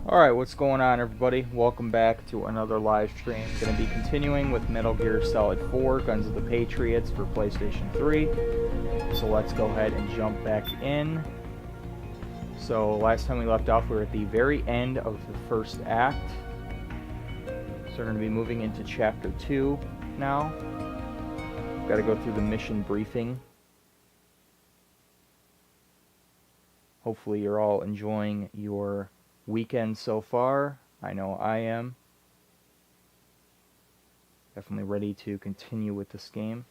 Alright, what's going on, everybody? Welcome back to another live stream. Going to be continuing with Metal Gear Solid 4, Guns of the Patriots for PlayStation 3. So let's go ahead and jump back in. So last time we left off, we were at the very end of the first act. So we're going to be moving into Chapter 2 now. Got to go through the mission briefing. Hopefully you're all enjoying your weekend so far. I know I am. Definitely ready to continue with this game.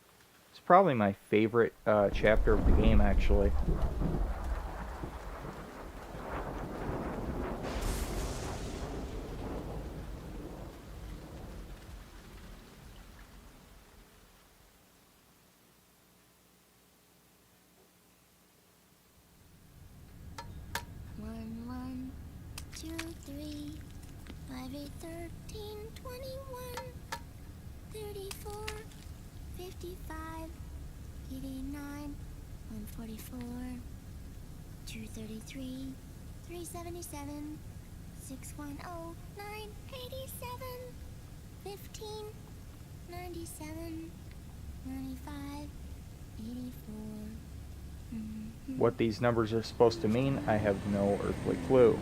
It's probably my favorite chapter of the game, actually. What these numbers are supposed to mean, I have no earthly clue.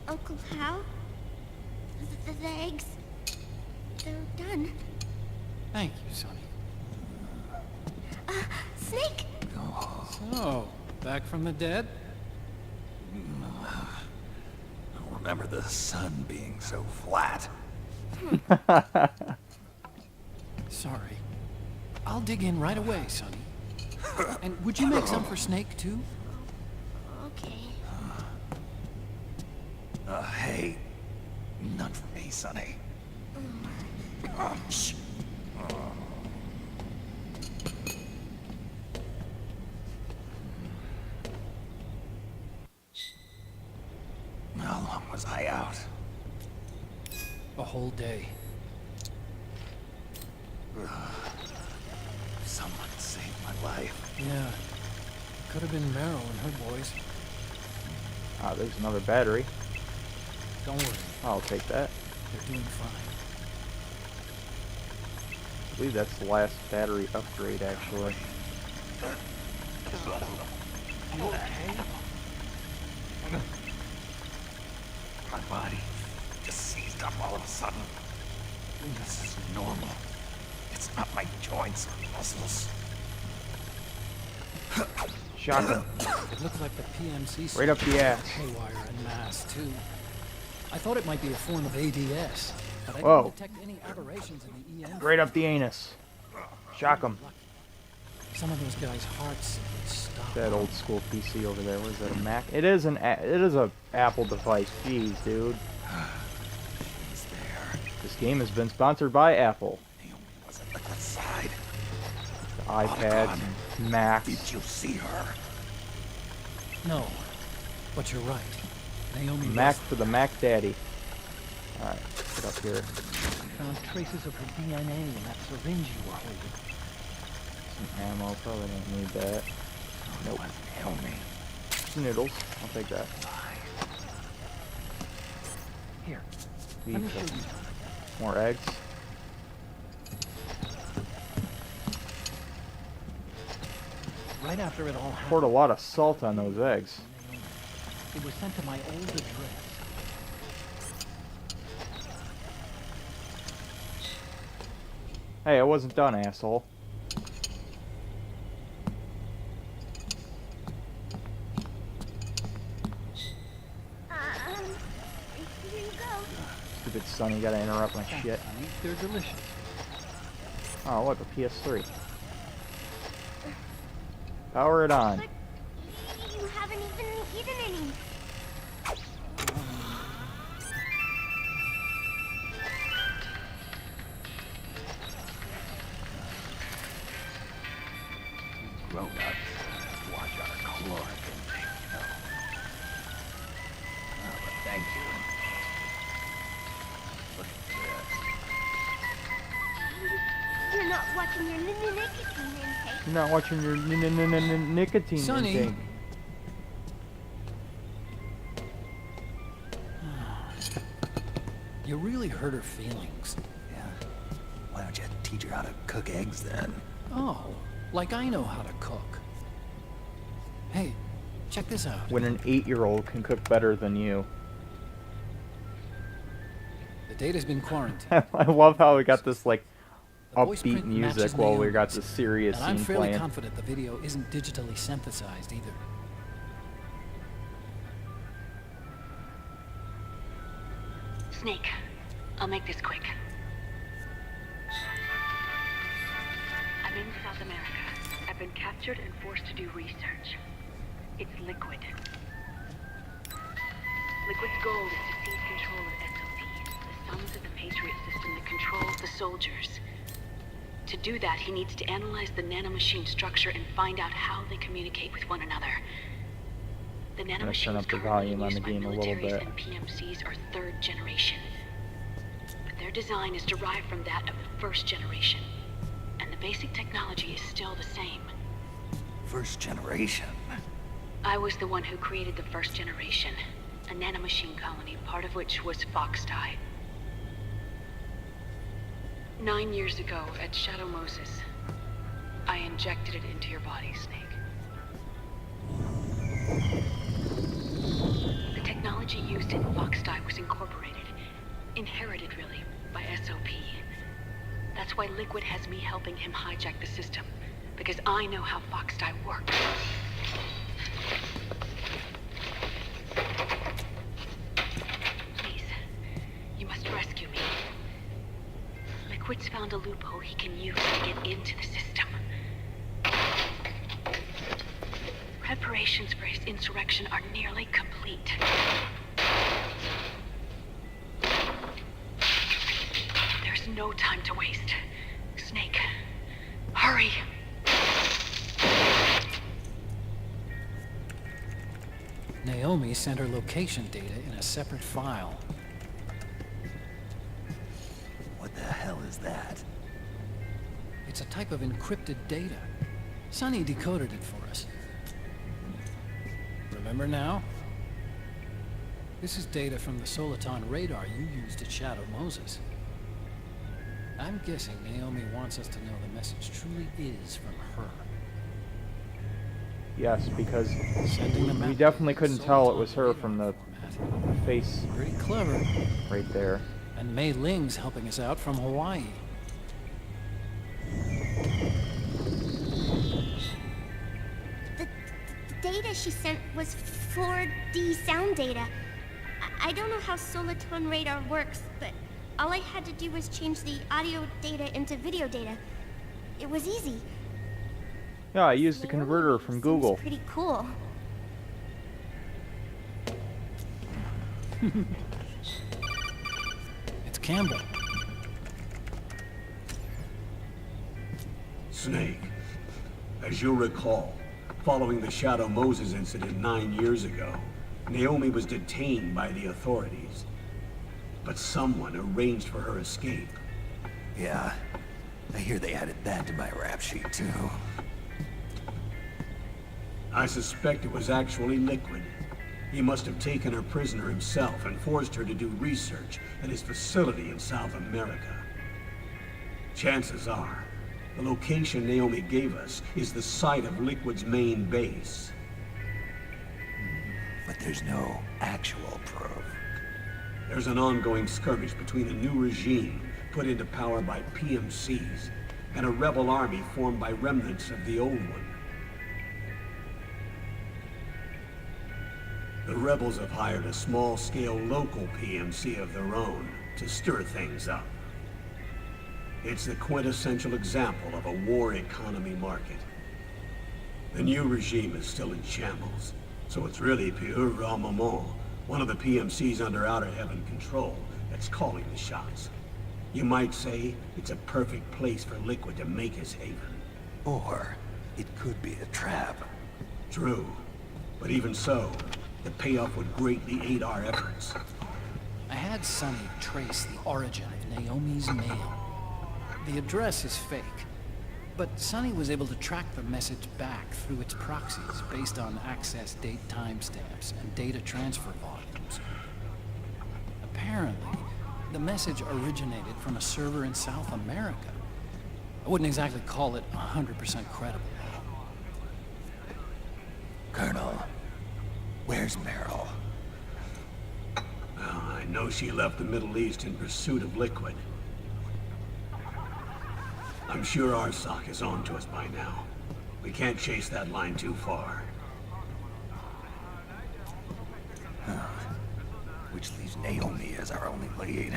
Uncle Hal? The eggs, they're done. Thank you, Sonny. Snake! So, back from the dead? Don't remember the sun being so flat. Sorry. I'll dig in right away, Sonny. And would you make some for Snake, too? Okay. Hey, none for me, Sonny. Shh. How long was I out? A whole day. Someone saved my life. Yeah. Could have been Meryl and her boys. Ah, there's another battery. Don't worry. I'll take that. They're doing fine. I believe that's the last battery upgrade, actually. You okay? My body just seized up all of a sudden. This is normal. It's not my joints or muscles. Shotgun. It looked like the PMC Right up the ass. haywire en masse, too. I thought it might be a form of ADS, but I Whoa. didn't detect any aberrations in the EM. Right up the anus. Shock 'em. Some of those guys' hearts would stop. That old school PC over there. What is that, a Mac? It is a Apple device. Jeez, dude. She's there. This game has been sponsored by Apple. Naomi was at the side. The iPads and Macs. Did you see her? No, but you're right. Naomi Mac was- for the Mac Daddy. Alright, get up here. found traces of her DNA in that syringe you were holding. Some ammo. Probably don't need that. Nope. Naomi. Some noodles. I'll take that. Here, let me Beef. show you. More eggs. Right after it all happened, Poured a lot of salt on those eggs. it was sent to my old address. Hey, I wasn't done, asshole. Here you go. Stupid son, you gotta interrupt my shit. Honey, they're delicious. Oh, look, a PS3. Power it on. But you haven't even eaten any. Grown-ups watch our caloric intake, you know. Oh, but thank you. Look at You're not watching your nicotine intake. You're not watching your nicotine Sonny. intake. You really hurt her feelings. this. Yeah. Why don't you teach her how to cook eggs then? Oh, like I know how to cook. Hey, check this out. When an 8-year-old can cook better than you. The data's been quarantined. I love how we got this, like, The voice upbeat print music matches while we Naomi's, got the serious and I'm scene fairly playing. confident the video isn't digitally synthesized either. Snake, I'll make this quick. I'm in South America. I've been captured and forced to do research. It's Liquid. Liquid's goal is to seize control of SOP, the sons of the Patriot system that controls the soldiers. To do that, he needs to analyze the nanomachine structure and find out how they communicate with one another. The gonna turn nanomachines up the currently volume on used the by game a little militaries bit. and PMCs are third generation. But their design is derived from that of the first generation. And the basic technology is still the same. First generation. I was the one who created the first generation, a nanomachine colony, part of which was Foxdie. 9 years ago at Shadow Moses, I injected it into your body, Snake. The technology used in Foxdie was incorporated, inherited really, by SOP. That's why Liquid has me helping him hijack the system, because I know how Foxdie works. Please, you must rescue me. Liquid's found a loophole he can use to get into the system. Preparations for his insurrection are nearly complete. There's no time to waste. Snake, hurry! Naomi sent her location data in a separate file. What the hell is that? It's a type of encrypted data. Sonny decoded it for us. Remember now? This is data from the Soliton radar you used at Shadow Moses. I'm guessing Naomi wants us to know the message truly is from her. Yes, because Sending the we map definitely in couldn't tell it Soliton was her radar from the format. face Pretty clever. right there. And Mei Ling's helping us out from Hawaii. The data she sent was 4D sound data. I don't know how Soliton radar works, but all I had to do was change the audio data into video data. It was easy. Yeah, I used the Naomi converter from seems Google. Pretty cool. It's Campbell. Snake, as you'll recall, following the Shadow Moses incident 9 years ago, Naomi was detained by the authorities. But someone arranged for her escape. Yeah. I hear they added that to my rap sheet, too. I suspect it was actually Liquid. He must have taken her prisoner himself and forced her to do research at his facility in South America. Chances are, the location Naomi gave us is the site of Liquid's main base. But there's no actual proof. There's an ongoing skirmish between a new regime put into power by PMCs and a rebel army formed by remnants of the old one. The rebels have hired a small-scale local PMC of their own to stir things up. It's the quintessential example of a war economy market. The new regime is still in shambles, so it's really Pure Moment, one of the PMCs under Outer Heaven control, that's calling the shots. You might say it's a perfect place for Liquid to make his haven. Or it could be a trap. True, but even so, the payoff would greatly aid our efforts. I had Sonny trace the origin of Naomi's mail. The address is fake, but Sonny was able to track the message back through its proxies based on access date timestamps and data transfer volumes. Apparently, the message originated from a server in South America. I wouldn't exactly call it 100% credible. Colonel, where's Meryl? Well, I know she left the Middle East in pursuit of Liquid. I'm sure Arsak is on to us by now. We can't chase that line too far. Which leaves Naomi as our only lead.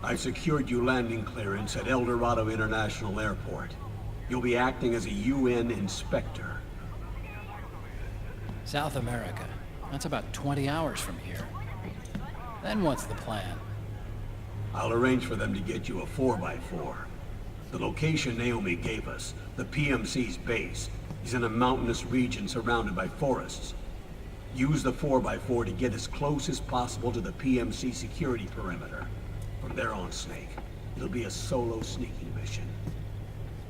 I've secured you landing clearance at El Dorado International Airport. You'll be acting as a UN inspector. South America. That's about 20 hours from here. Then what's the plan? I'll arrange for them to get you a 4x4. The location Naomi gave us, the PMC's base, is in a mountainous region surrounded by forests. Use the 4x4 to get as close as possible to the PMC security perimeter. From there on, Snake, it'll be a solo sneaking mission.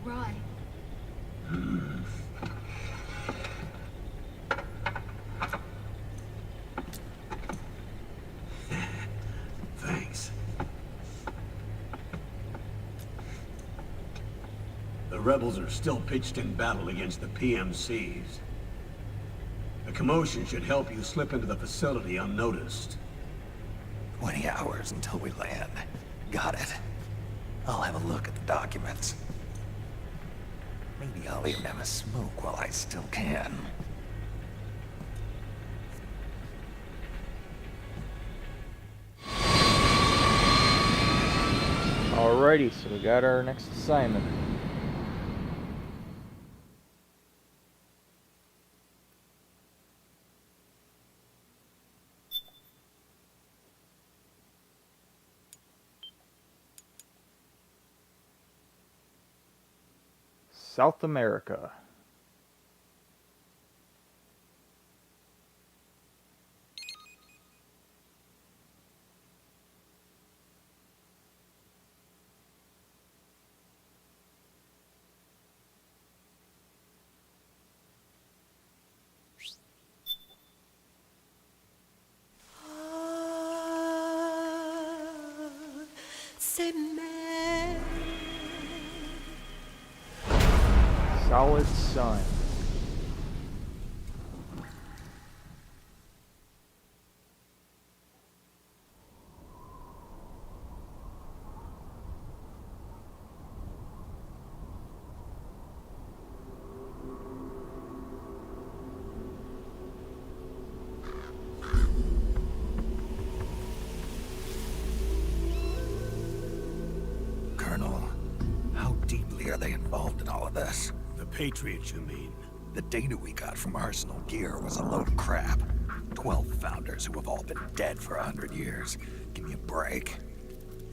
Right. Thanks. The rebels are still pitched in battle against the PMCs. A commotion should help you slip into the facility unnoticed. 20 hours until we land. Got it. I'll have a look at the documents. Maybe I'll even have a smoke while I still can. Alrighty, so we got our next assignment. South America. Solid Sun. Colonel, how deeply are they involved in all of this? The Patriots, you mean? The data we got from Arsenal Gear was a load of crap. 12 founders who have all been dead for 100 years. Give me a break.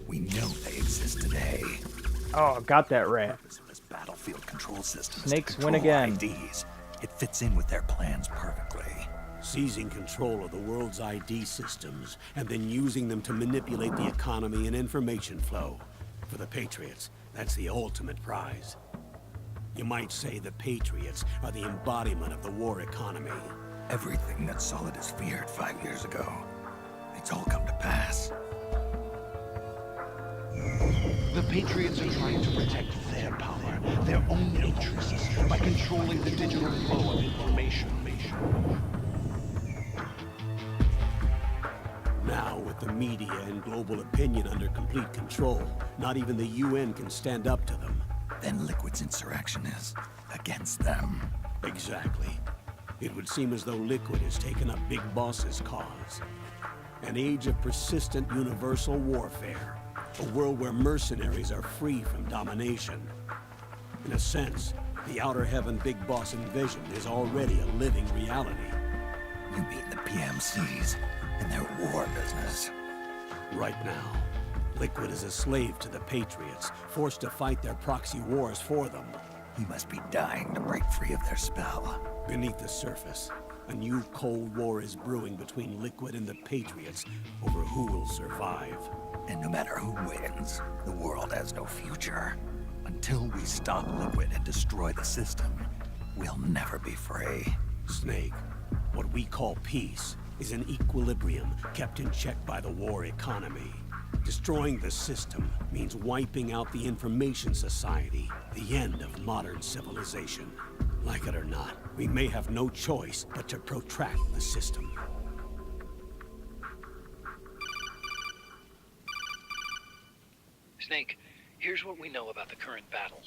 We know they exist today. Oh, got that rat. Purpose of this battlefield control system is to Snakes win control again. IDs. It fits in with their plans perfectly. Seizing control of the world's ID systems, and then using them to manipulate the economy and information flow. For the Patriots, that's the ultimate prize. You might say the Patriots are the embodiment of the war economy. Everything that Solidus feared 5 years ago, it's all come to pass. The Patriots are trying to protect their power, their own interests, by controlling the digital flow of information. Now, with the media and global opinion under complete control, not even the UN can stand up to them. Then Liquid's insurrection is against them. Exactly. It would seem as though Liquid has taken up Big Boss's cause. An age of persistent universal warfare. A world where mercenaries are free from domination. In a sense, the Outer Heaven Big Boss Invasion is already a living reality. You mean the PMCs and their war business? Right now, Liquid is a slave to the Patriots, forced to fight their proxy wars for them. He must be dying to break free of their spell. Beneath the surface, a new Cold War is brewing between Liquid and the Patriots over who will survive. And no matter who wins, the world has no future. Until we stop Liquid and destroy the system, we'll never be free. Snake, what we call peace is an equilibrium kept in check by the war economy. Destroying the system means wiping out the information society, the end of modern civilization. Like it or not, we may have no choice but to protract the system. Snake, here's what we know about the current battle.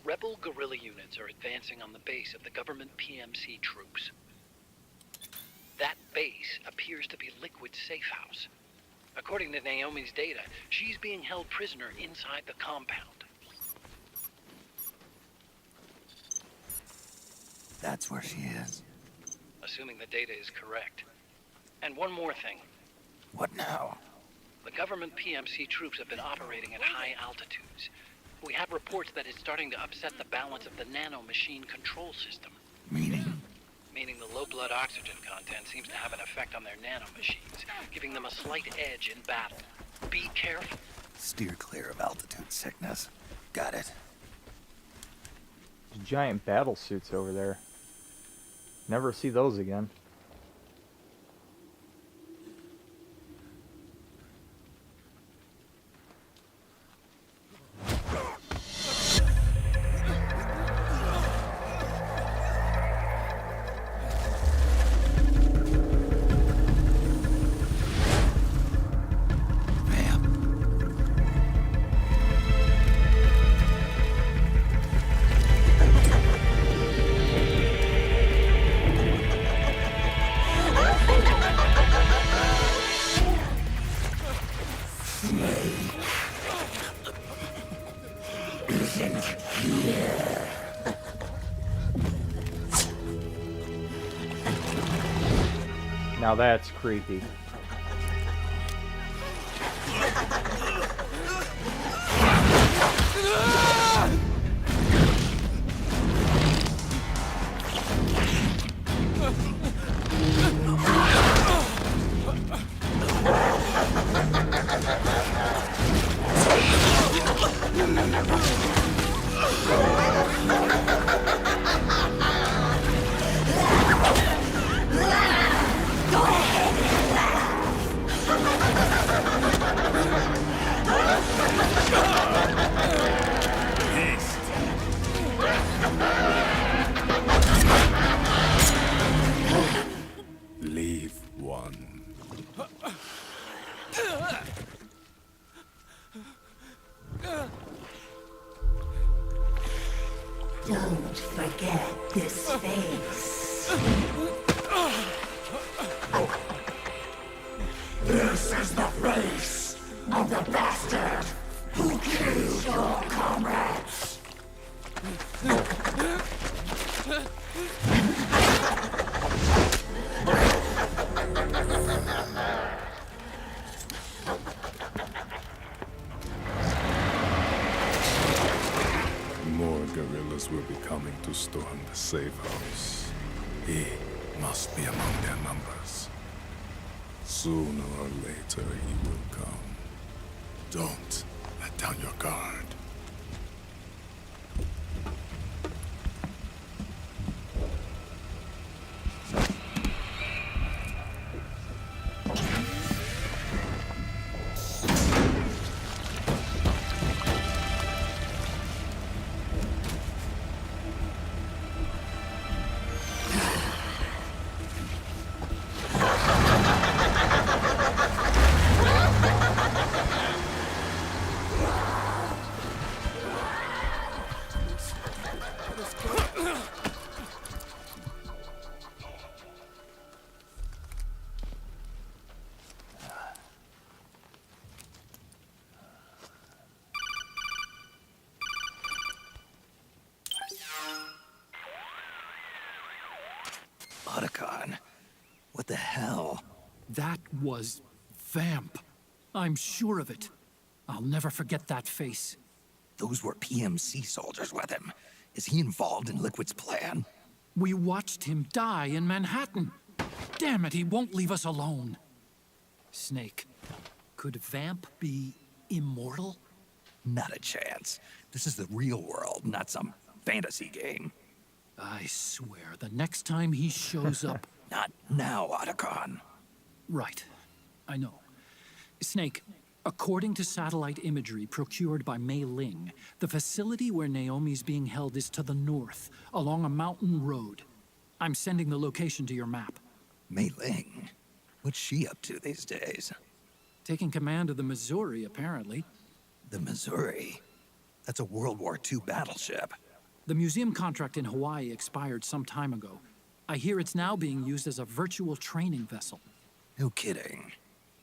Rebel guerrilla units are advancing on the base of the government PMC troops. That base appears to be Liquid's safe house. According to Naomi's data, she's being held prisoner inside the compound. That's where she is. Assuming the data is correct. And one more thing. What now? The government PMC troops have been operating at high altitudes. We have reports that it's starting to upset the balance of the nanomachine control system. Meaning? Meaning the low blood oxygen content seems to have an effect on their nanomachines, giving them a slight edge in battle. Be careful. Steer clear of altitude sickness. Got it. There's giant battle suits over there. Never see those again. Now that's creepy. Leave one. Don't forget this face. This is the face of the bastard who killed your comrades. More guerrillas will be coming to storm the safe house. He must be among their numbers. Sooner or later he will come. Don't let down your guard. Otacon. What the hell? That was Vamp. I'm sure of it. I'll never forget that face. Those were PMC soldiers with him. Is he involved in Liquid's plan? We watched him die in Manhattan. Damn it, he won't leave us alone. Snake, could Vamp be immortal? Not a chance. This is the real world, not some fantasy game. I swear, the next time he shows up... Not now, Otacon. Right. I know. Snake, according to satellite imagery procured by Mei Ling, the facility where Naomi's being held is to the north, along a mountain road. I'm sending the location to your map. Mei Ling? What's she up to these days? Taking command of the Missouri, apparently. The Missouri? That's a World War II battleship. The museum contract in Hawaii expired some time ago. I hear it's now being used as a virtual training vessel. No kidding.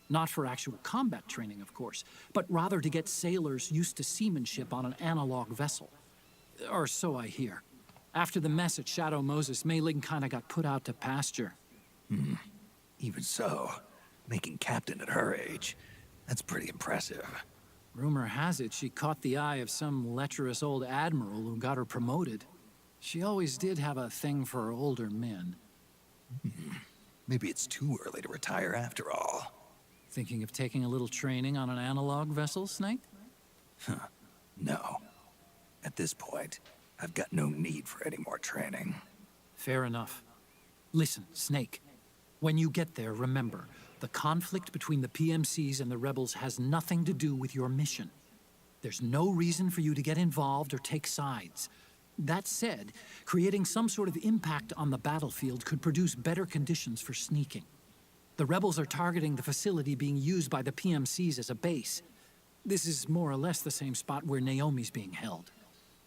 Not for actual combat training, of course, but rather to get sailors used to seamanship on an analog vessel. Or so I hear. After the mess at Shadow Moses, Mei Ling kinda got put out to pasture. Even so, making captain at her age, that's pretty impressive. Rumor has it she caught the eye of some lecherous old admiral who got her promoted. She always did have a thing for older men. Maybe it's too early to retire after all. Thinking of taking a little training on an analog vessel, Snake? No. At this point, I've got no need for any more training. Fair enough. Listen, Snake. When you get there, remember, the conflict between the PMCs and the rebels has nothing to do with your mission. There's no reason for you to get involved or take sides. That said, creating some sort of impact on the battlefield could produce better conditions for sneaking. The rebels are targeting the facility being used by the PMCs as a base. This is more or less the same spot where Naomi's being held.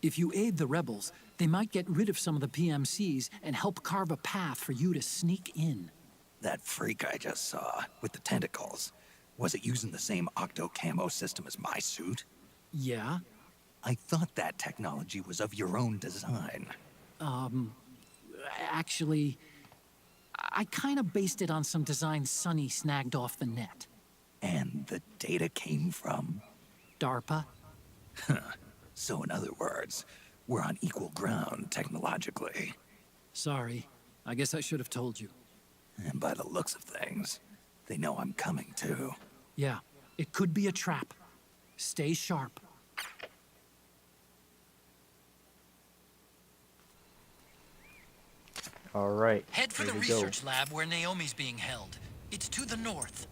If you aid the rebels, they might get rid of some of the PMCs and help carve a path for you to sneak in. That freak I just saw, with the tentacles, was it using the same octo-camo system as my suit? Yeah? I thought that technology was of your own design. Actually, I kinda based it on some designs Sonny snagged off the net. And the data came from? DARPA? So in other words, we're on equal ground technologically. Sorry. I guess I should have told you. And by the looks of things, they know I'm coming too. Yeah, it could be a trap. Stay sharp. All right. Head for here the we go. research lab where Naomi's being held. It's to the north.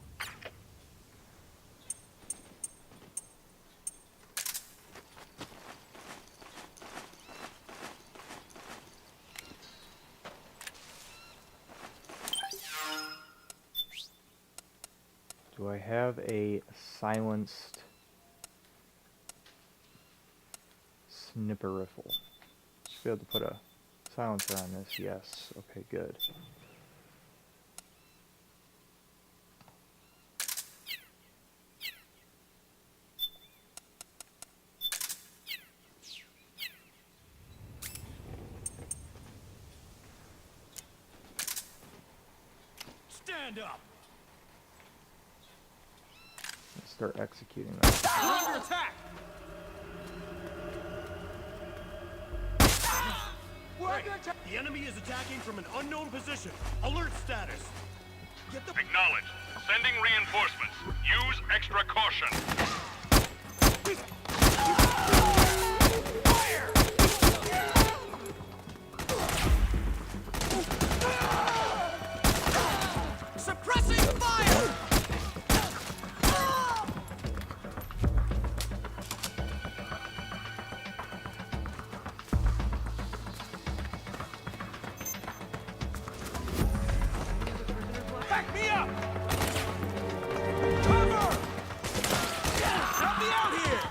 Do I have a silenced snipper rifle? Should be able to put a silencer on this. Yes. Okay, good. Stand up. Let's start executing that. Under attack. The enemy is attacking from an unknown position. Alert status. Acknowledged. Sending reinforcements. Use extra caution. Suppressing fire! Back me up! Cover! Help me out here!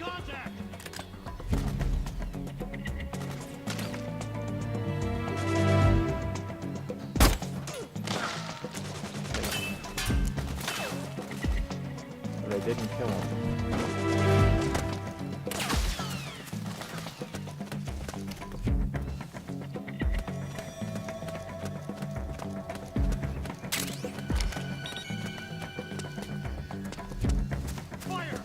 contact! But I didn't kill him. Fire!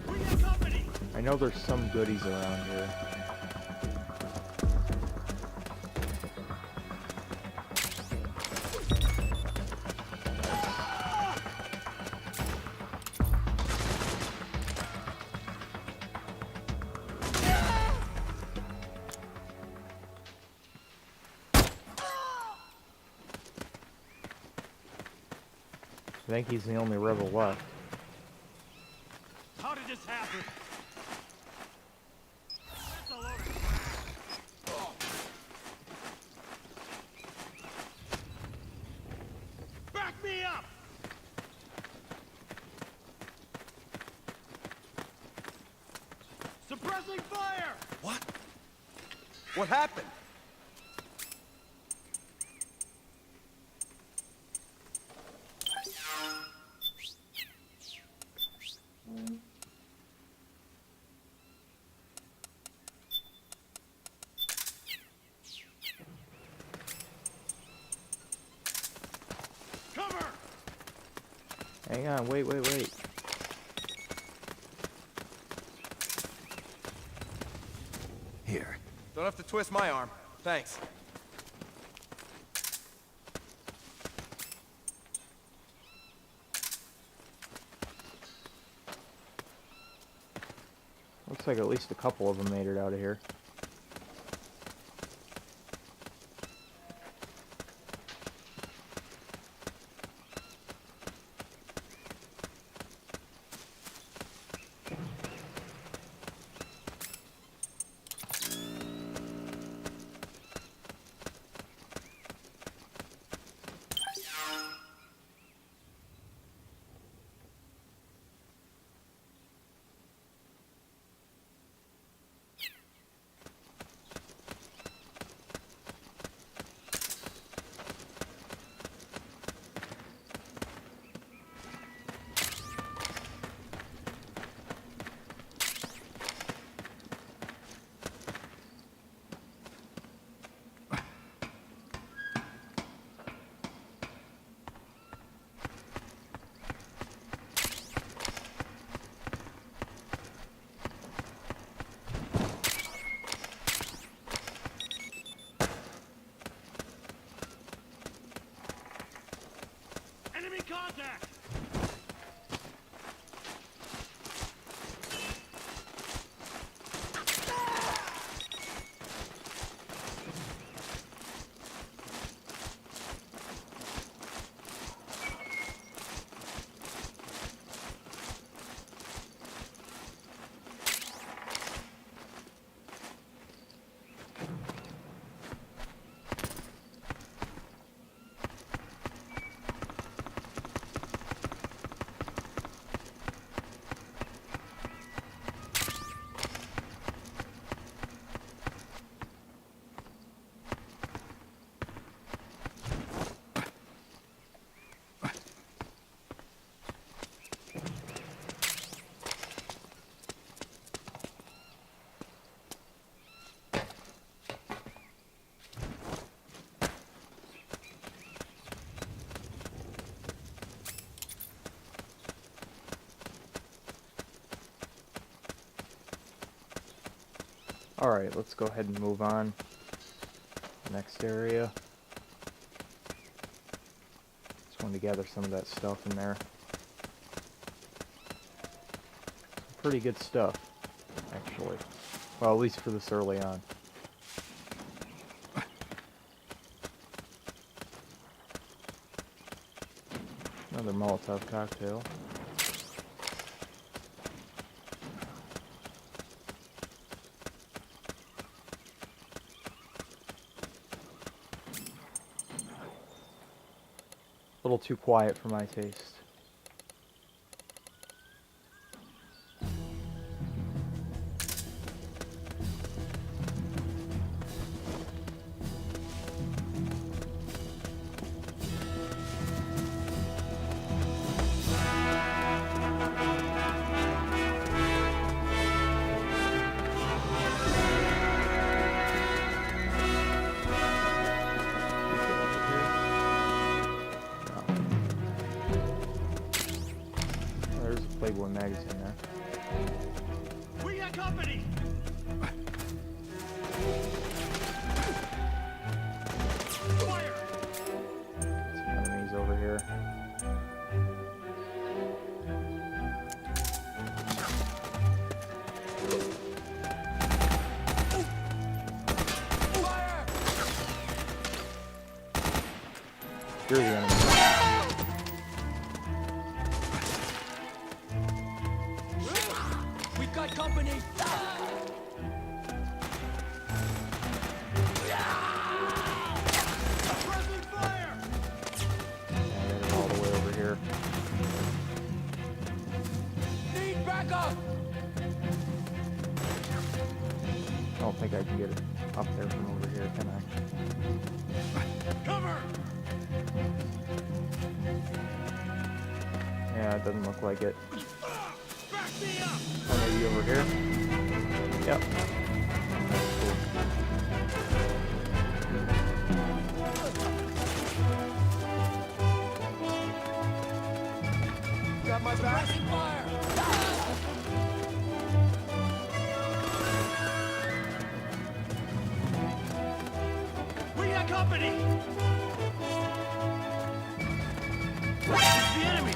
We got company! I know there's some goodies around here. I think he's the only rebel left. How did this happen? That's all over. Back me up! Suppressing fire! What? What happened? Cover! Hang on, wait. Here. Don't have to twist my arm. Thanks. Looks like at least a couple of them made it out of here. Enemy contact! Alright, let's go ahead and move on. Next area. Just wanted to gather some of that stuff in there. Pretty good stuff, actually. Well, at least for this early on. Another Molotov cocktail. little too quiet for my taste. Playboy magazine there. We got company! Fire! Some enemies over here. You're the enemy. We've got company! Present fire! And they're all the way over here. Need backup! I don't think I can get it up there from over here, can I? Cover! Yeah, it doesn't look like it. Back me up! Oh, maybe over here? Yep. That's cool. Got my back? Suppressing fire! We got company! It's the enemy!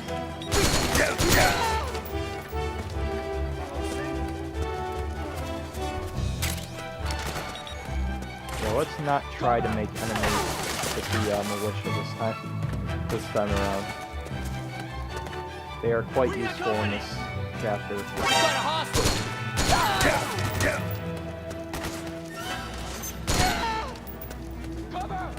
Yeah, let's not try to make enemies with the militia this time around. They are quite useful in this chapter. Got a hostage! Cover!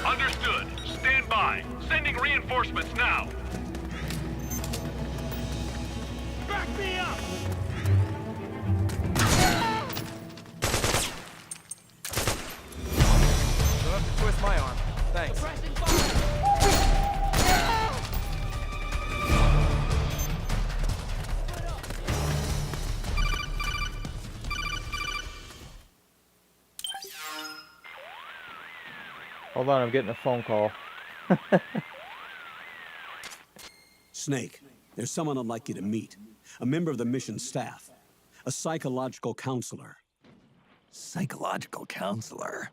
Understood. Stand by. Sending reinforcements now. Back me up! You'll have to twist my arm. Thanks. Suppressing fire! Hold on, I'm getting a phone call. Snake, there's someone I'd like you to meet. A member of the mission staff. A psychological counselor. Psychological counselor?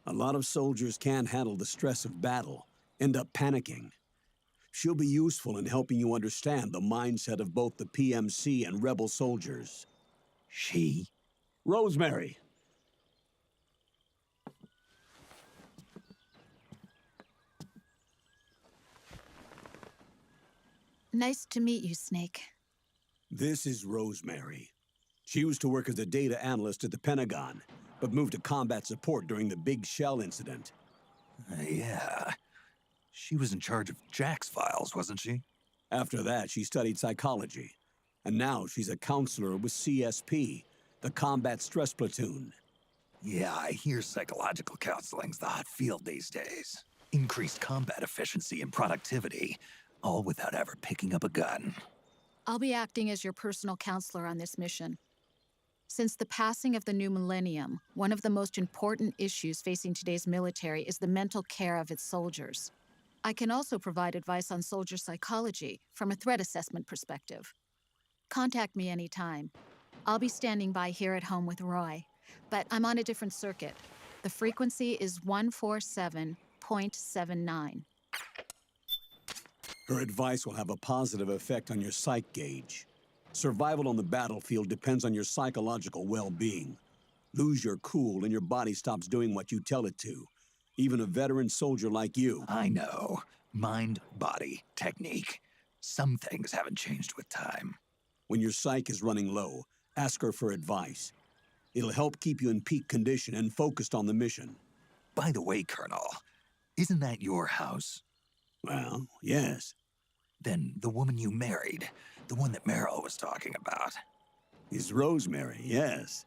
A lot of soldiers can't handle the stress of battle, end up panicking. She'll be useful in helping you understand the mindset of both the PMC and rebel soldiers. She? Rosemary. Nice to meet you, Snake. This is Rosemary. She used to work as a data analyst at the Pentagon, but moved to combat support during the Big Shell incident. Yeah. She was in charge of Jack's files, wasn't she? After that, she studied psychology. And now she's a counselor with CSP, the Combat Stress Platoon. Yeah, I hear psychological counseling's the hot field these days. Increased combat efficiency and productivity, all without ever picking up a gun. I'll be acting as your personal counselor on this mission. Since the passing of the new millennium, one of the most important issues facing today's military is the mental care of its soldiers. I can also provide advice on soldier psychology from a threat assessment perspective. Contact me anytime. I'll be standing by here at home with Roy, but I'm on a different circuit. The frequency is 147.79. Her advice will have a positive effect on your psych gauge. Survival on the battlefield depends on your psychological well-being. Lose your cool and your body stops doing what you tell it to. Even a veteran soldier like you. I know. Mind, body, technique. Some things haven't changed with time. When your psyche is running low, ask her for advice. It'll help keep you in peak condition and focused on the mission. By the way, Colonel, isn't that your house? Well, yes. Then the woman you married, the one that Meryl was talking about. Is Rosemary, yes.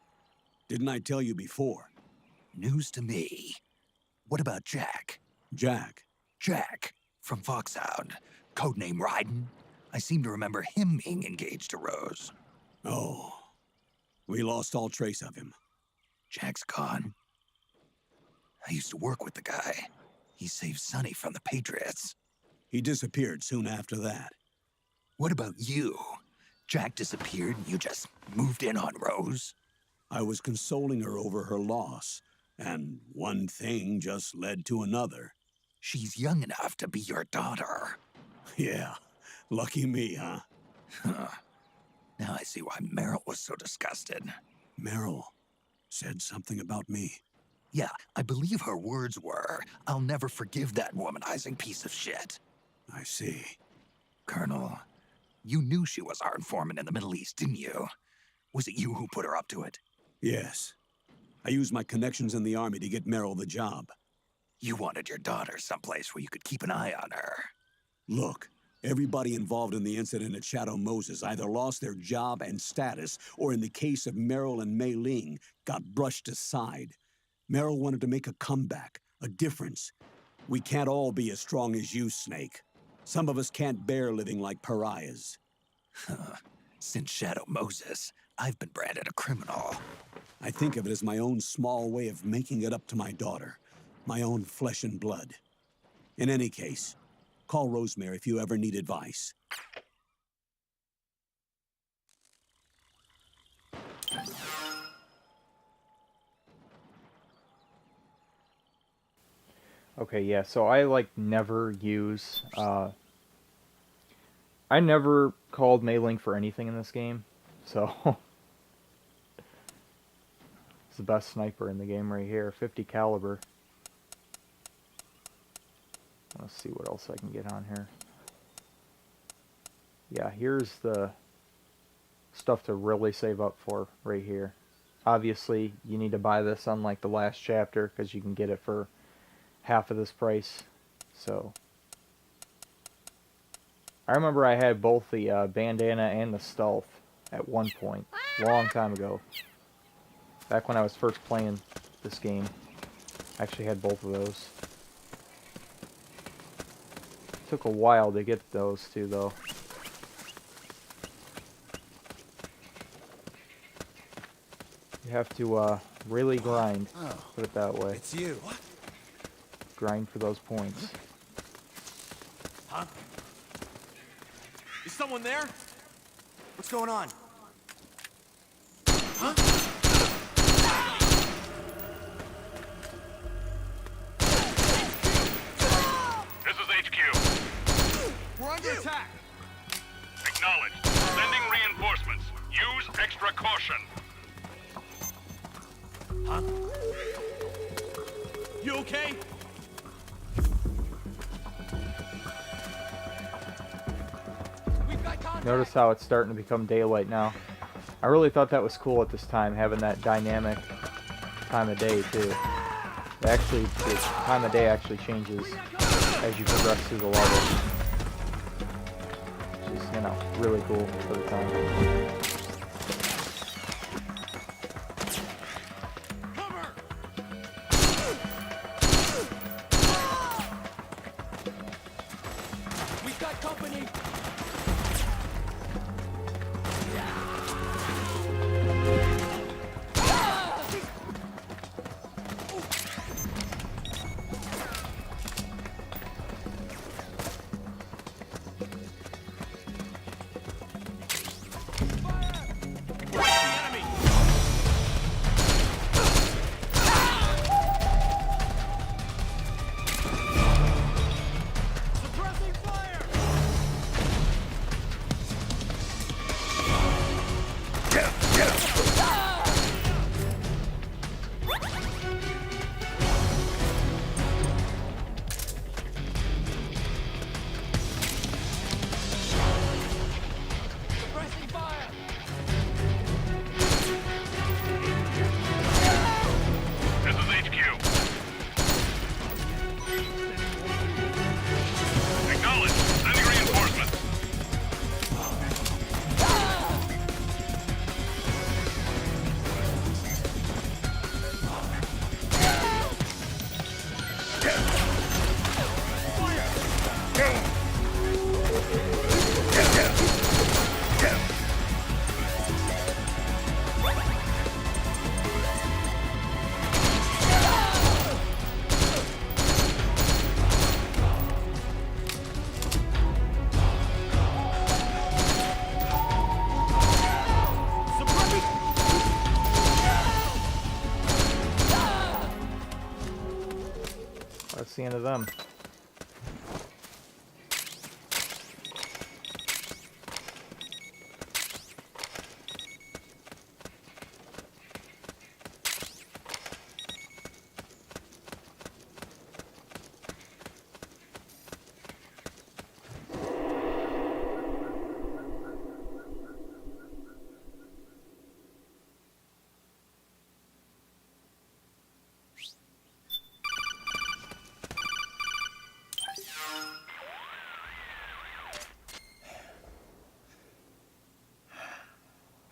Didn't I tell you before? News to me. What about Jack? Jack? Jack, from Foxhound. Codename Ryden. I seem to remember him being engaged to Rose. Oh. We lost all trace of him. Jack's gone. I used to work with the guy. He saved Sonny from the Patriots. He disappeared soon after that. What about you? Jack disappeared and you just moved in on Rose? I was consoling her over her loss, and one thing just led to another. She's young enough to be your daughter. Yeah, lucky me, huh? Now I see why Meryl was so disgusted. Meryl said something about me. Yeah, I believe her words were, "I'll never forgive that womanizing piece of shit." I see. Colonel, you knew she was our informant in the Middle East, didn't you? Was it you who put her up to it? Yes. I used my connections in the army to get Meryl the job. You wanted your daughter someplace where you could keep an eye on her. Look, everybody involved in the incident at Shadow Moses either lost their job and status, or in the case of Meryl and Mei Ling, got brushed aside. Meryl wanted to make a comeback, a difference. We can't all be as strong as you, Snake. Some of us can't bear living like pariahs. Since Shadow Moses, I've been branded a criminal. I think of it as my own small way of making it up to my daughter. My own flesh and blood. In any case, call Rosemary if you ever need advice. Okay, yeah, so I, never use, I never called Mei Ling for anything in this game, so... It's the best sniper in the game right here, 50 caliber. Let's see what else I can get on here. Yeah, here's the stuff to really save up for right here. Obviously, you need to buy this unlike the last chapter, because you can get it for half of this price. So I remember I had both the bandana and the stealth at one point, long time ago. Back when I was first playing this game, I actually had both of those. Took a while to get those two, though. You have to really grind, put it that way. It's you. Grind for those points. Huh? Is someone there? What's going on? Huh? This is HQ. We're under attack. Acknowledged. Sending reinforcements. Use extra caution. Huh? You okay? Notice how it's starting to become daylight now. I really thought that was cool at this time, having that dynamic time of day too. Actually, the time of day actually changes as you progress through the level, which is, you know, really cool for the time. That's the end of them.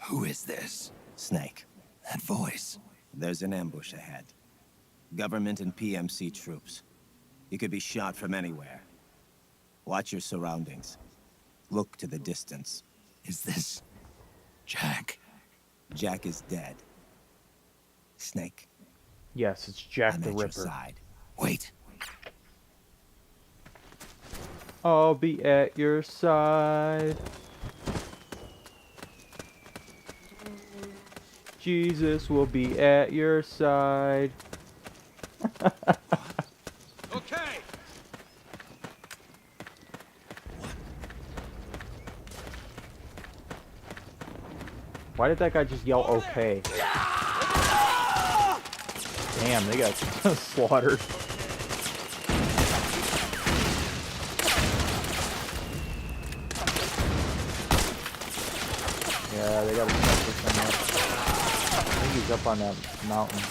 Who is this? Snake. That voice. There's an ambush ahead. Government and PMC troops. You could be shot from anywhere. Watch your surroundings. Look to the distance. Is this Jack? Jack is dead. Snake. Yes, it's Jack I'm the at your Ripper. side. Wait. I'll be at your side. Jesus will be at your side. Okay. Why did that guy just yell okay? Damn, they got slaughtered. Yeah, they got a sniper somewhere. I think he's up on that mountain.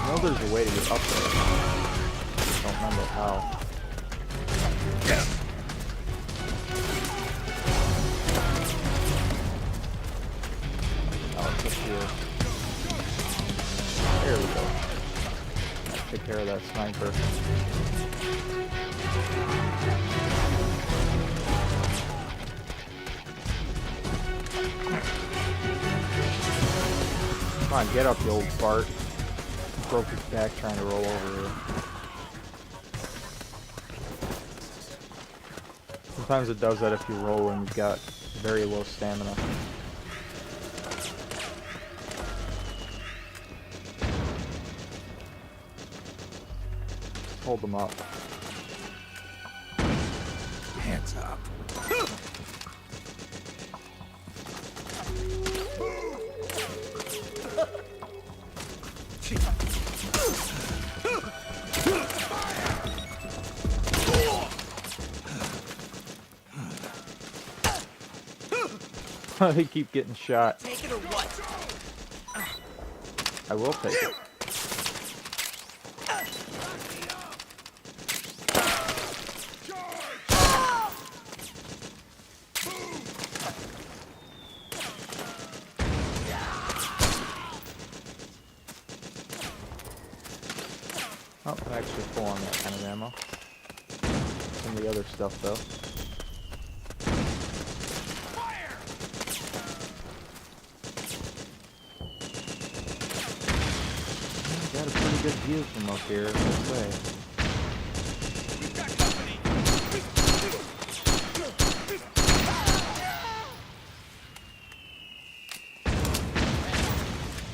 I know there's a way to get up there. I don't remember how. Oh, it's up here. There we go. Take care of that sniper. Come on, get up, you old fart. Broke his back trying to roll over here. Sometimes it does that if you roll and you've got very low stamina. Hold them up. Hands up. They keep getting shot. Take it or what? I will take it. Oh, I'm actually full on that kind of ammo. Some of the other stuff, though. Got a pretty good view from up here, let's say.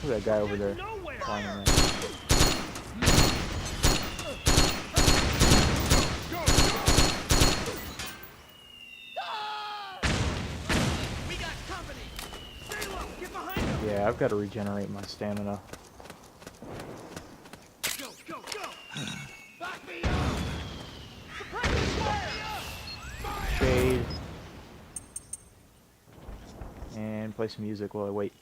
Look at that guy over there. Climbing there. Yeah, I've got to regenerate my stamina. Go, go, go! Back me up! Suppressing fire! Shade. And play some music while I wait.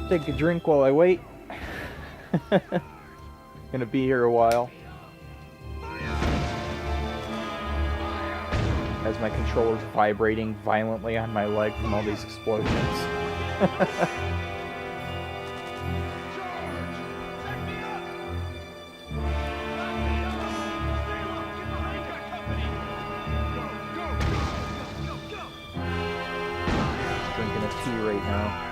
Take a drink while I wait. Gonna be here a while. As my controller's vibrating violently on my leg from all these explosions. Drinking a tea right now.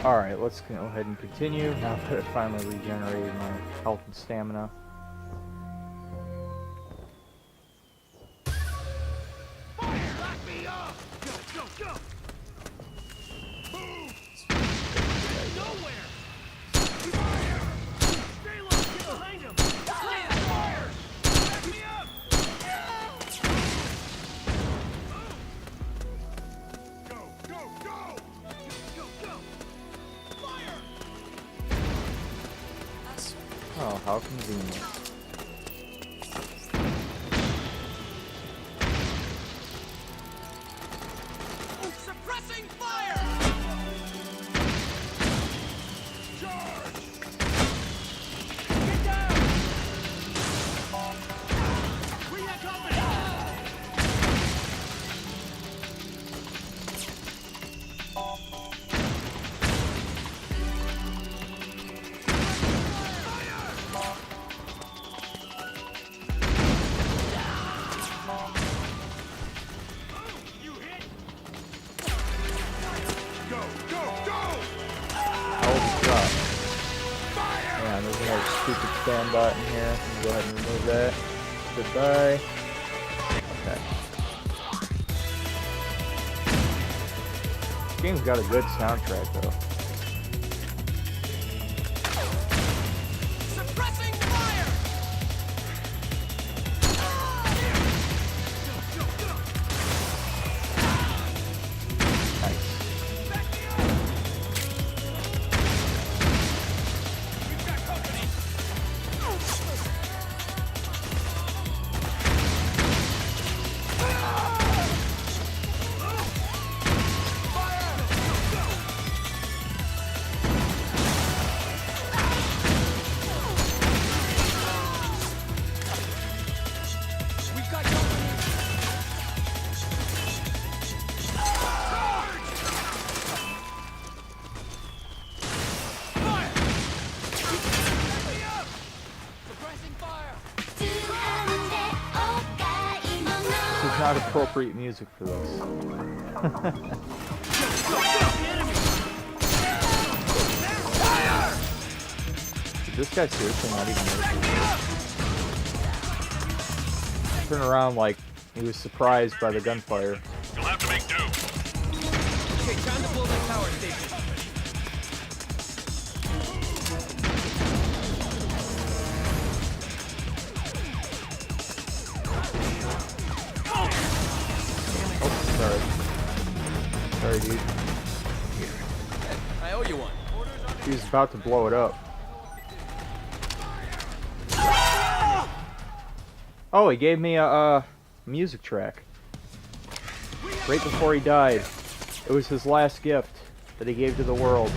Alright, let's go ahead and continue now that I finally regenerated my health and stamina. Oh, how convenient. Suppressing fire! Charge! Get down! We are coming! Yeah, there's another stupid stand bot in here. I'm gonna go ahead and remove that. Goodbye. Okay. This game's got a good soundtrack though. Suppressing fire! Not appropriate music for this. Did this guy seriously not even notice? Turn around like he was surprised by the gunfire. You'll have to make do. Okay, time to blow that power station. Oh, sorry. Sorry, dude. I owe you one. He was about to blow it up. Oh, he gave me a music track. Right before he died. It was his last gift that he gave to the world.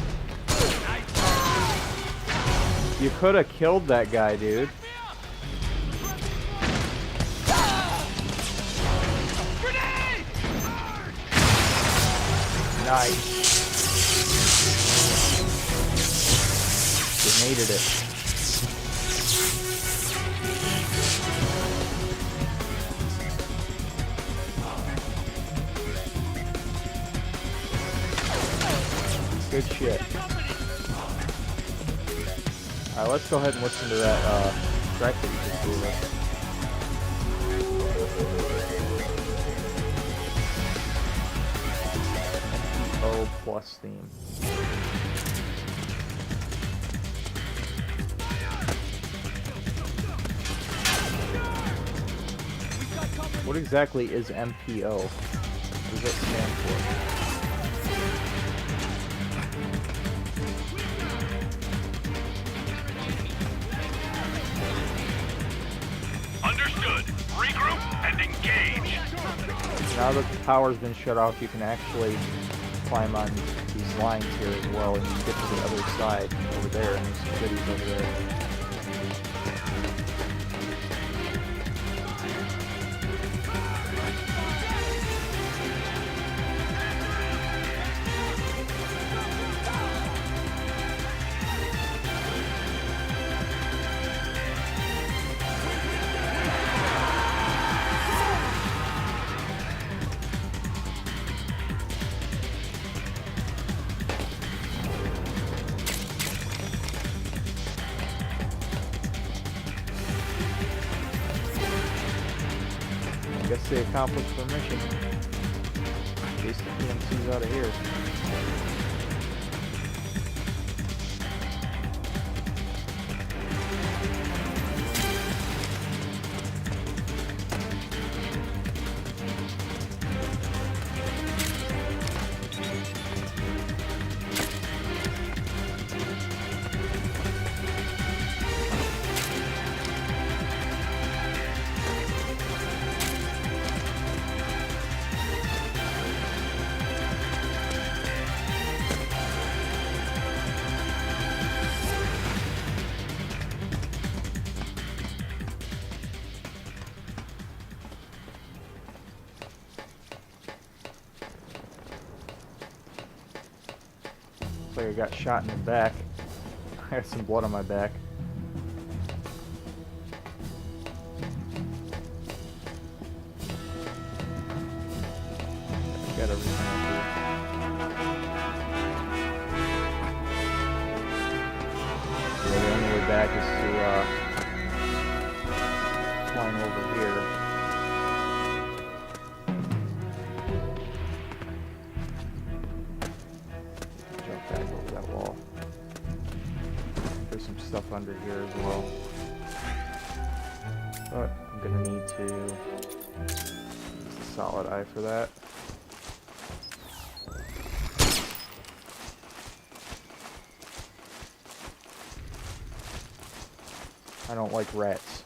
You could have killed that guy, dude. Nice. Grenaded it. Good shit. Alright, let's go ahead and listen to that track that you just gave us. O plus theme. What exactly is MPO? What does that stand for? Understood. Regroup and engage. Now that the power's been shut off, you can actually climb on these lines here as well, and you can get to the other side over there, and there's some cities over there. I guess they accomplished their mission. Chase the PMCs out of here. Looks like I got shot in the back. I got some blood on my back. I got everything up here. Yeah, the only way back is to climb over here. Jump back over that wall. There's some stuff under here as well. But I'm gonna need to use a solid eye for that. I don't like rats.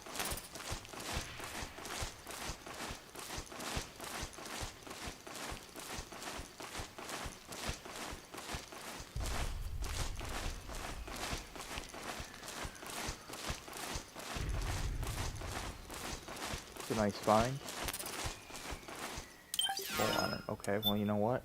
It's a nice find. Hold on it. Okay, well, you know what?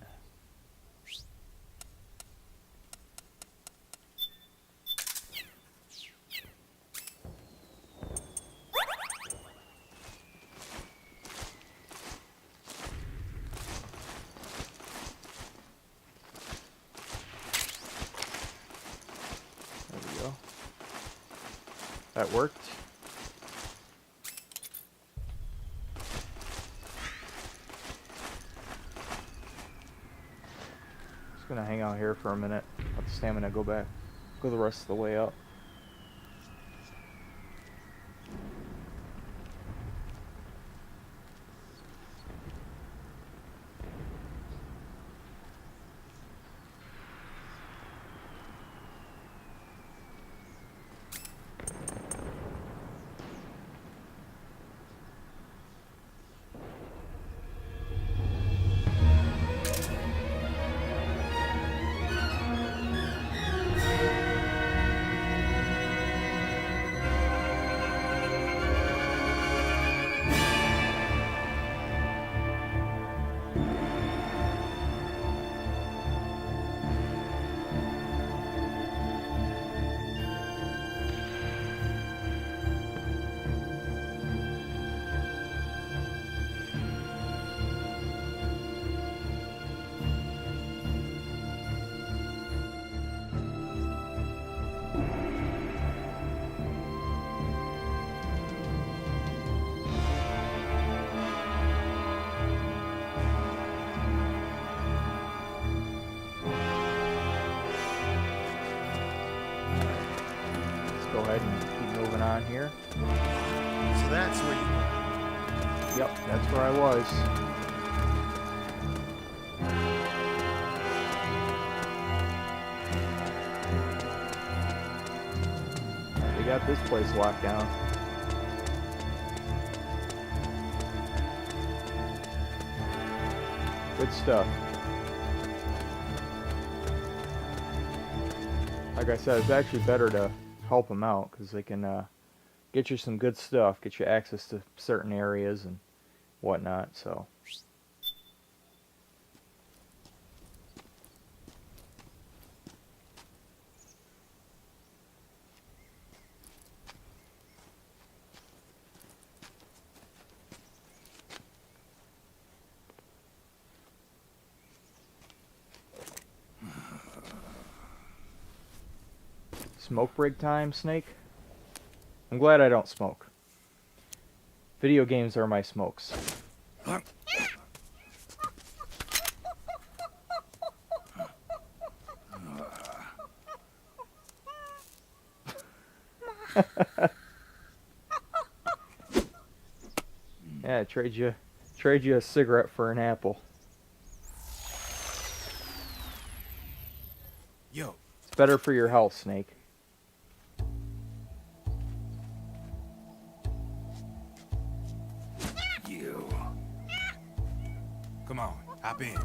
There we go. That worked. gonna hang out here for a minute. Let the stamina go back. Go the rest of the way up. Go ahead and keep moving on here. So that's where you Yep, that's where I was. They got this place locked down. Good stuff. Like I said, it's actually better to help them out because they can get you some good stuff, get you access to certain areas and whatnot. So smoke break time, Snake? I'm glad I don't smoke. Video games are my smokes. Yeah, trade you a cigarette for an apple. Yo. It's better for your health, Snake. Come on, hop in.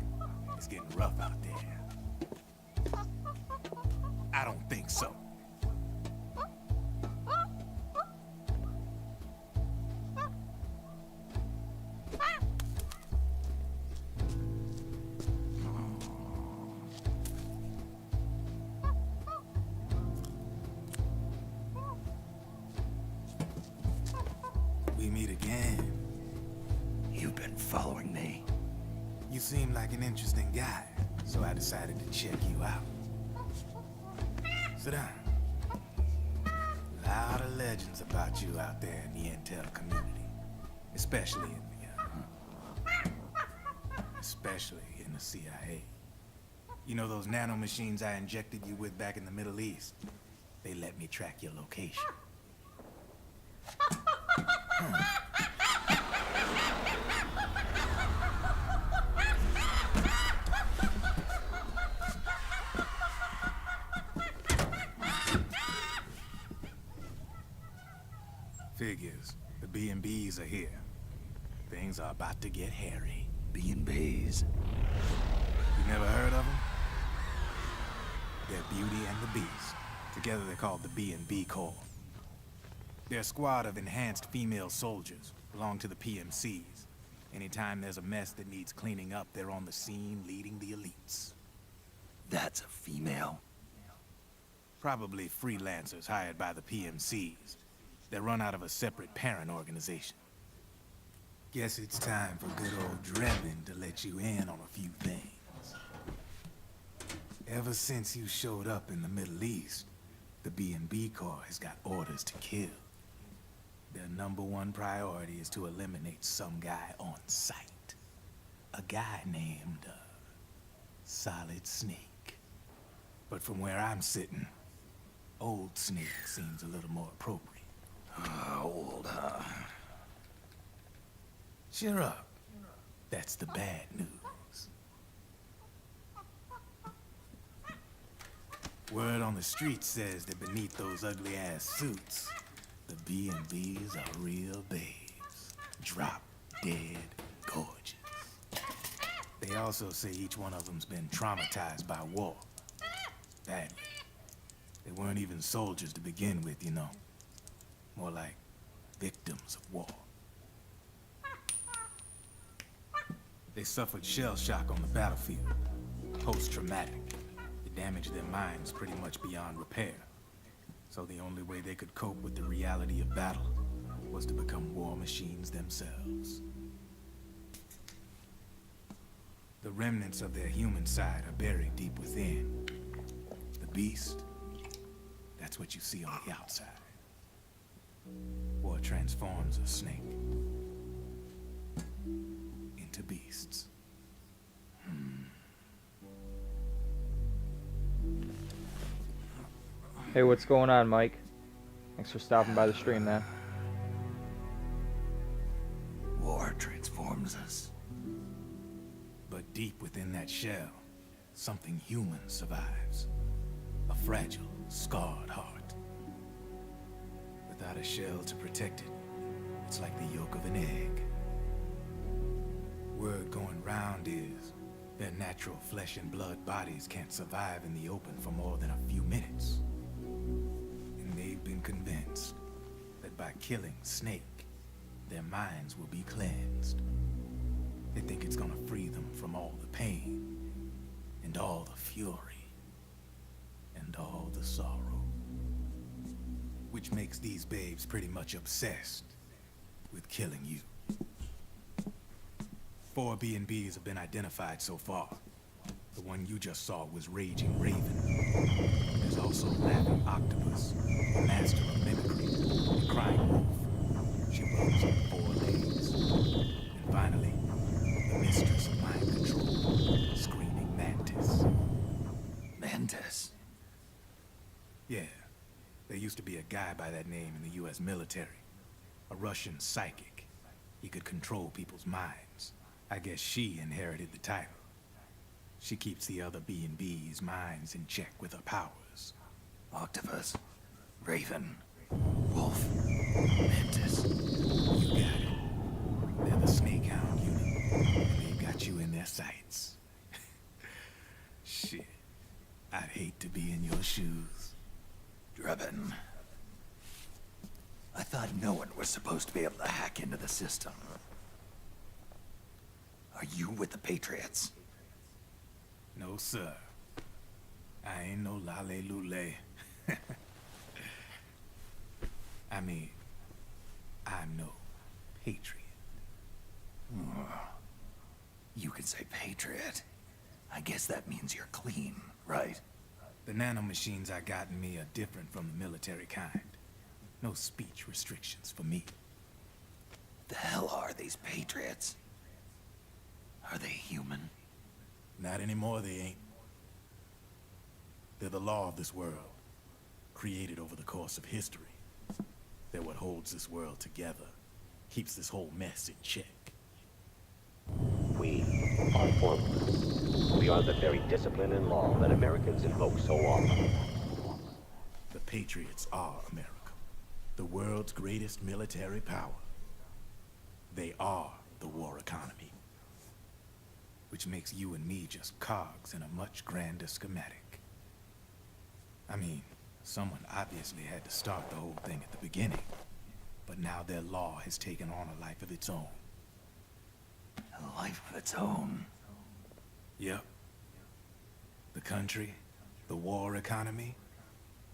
It's getting rough out there. I don't think so. We meet again. You've been following me. You seem like an interesting guy, so I decided to check you out. Sit down. A lot of legends about you out there in the intel community, especially in the CIA. You know those nanomachines I injected you with back in the Middle East? They let me track your location. Figures. The B&Bs are here. Things are about to get hairy. B&Bs? You never heard of them? They're Beauty and the Beast. Together they're called the B&B Corps. They're a squad of enhanced female soldiers, belong to the PMCs. Anytime there's a mess that needs cleaning up, they're on the scene leading the elites. That's a female? Probably freelancers hired by the PMCs. They run out of a separate parent organization. Guess it's time for good old Drebin to let you in on a few things. Ever since you showed up in the Middle East, the B&B Corps has got orders to kill. Their #1 priority is to eliminate some guy on sight. A guy named Solid Snake. But from where I'm sitting, Old Snake seems a little more appropriate. Old, huh? Cheer up. That's the bad news. Word on the street says that beneath those ugly-ass suits, the B&Bs are real babes. Drop dead gorgeous. They also say each one of them's been traumatized by war. Badly. They weren't even soldiers to begin with, you know. More like victims of war. They suffered shell shock on the battlefield. Post-traumatic. It damaged their minds pretty much beyond repair. So the only way they could cope with the reality of battle was to become war machines themselves. The remnants of their human side are buried deep within. The beast, that's what you see on the outside. War transforms a snake into beasts. Hey, what's going on, Mike? Thanks for stopping by the stream, man. War transforms us. But deep within that shell, something human survives. A fragile, scarred heart. Without a shell to protect it, it's like the yolk of an egg. Word going round is their natural flesh and blood bodies can't survive in the open for more than a few minutes. And they've been convinced that by killing Snake, their minds will be cleansed. They think it's gonna free them from all the pain, and all the fury, and all the sorrow. Which makes these babes pretty much obsessed with killing you. 4 B&Bs have been identified so far. The one you just saw was Raging Raven. There's also Laughing Octopus, the master of mimicry, the Crying Wolf. She runs on 4 legs. And finally, the mistress of mind control, Screaming Mantis. Mantis? Yeah. There used to be a guy by that name in the US military. A Russian psychic. He could control people's minds. I guess she inherited the title. She keeps the other B&B's minds in check with her powers. Octopus, Raven, Wolf, Mantis. You got it. They're the Snakehound unit, and they've got you in their sights. Shit. I'd hate to be in your shoes. Drebin. I thought no one was supposed to be able to hack into the system. Are you with the Patriots? No, sir. I ain't no lale-lule. I mean, I'm no patriot. You can say patriot. I guess that means you're clean, right? The nanomachines I got in me are different from the military kind. No speech restrictions for me. The hell are these Patriots? Are they human? Not anymore, they ain't. They're the law of this world, created over the course of history. They're what holds this world together, keeps this whole mess in check. We are formalists. We are the very discipline and law that Americans invoke so often. The Patriots are America, the world's greatest military power. They are the war economy. Which makes you and me just cogs in a much grander schematic. I mean, someone obviously had to start the whole thing at the beginning. But now their law has taken on a life of its own. A life of its own? Yep. The country, the war economy,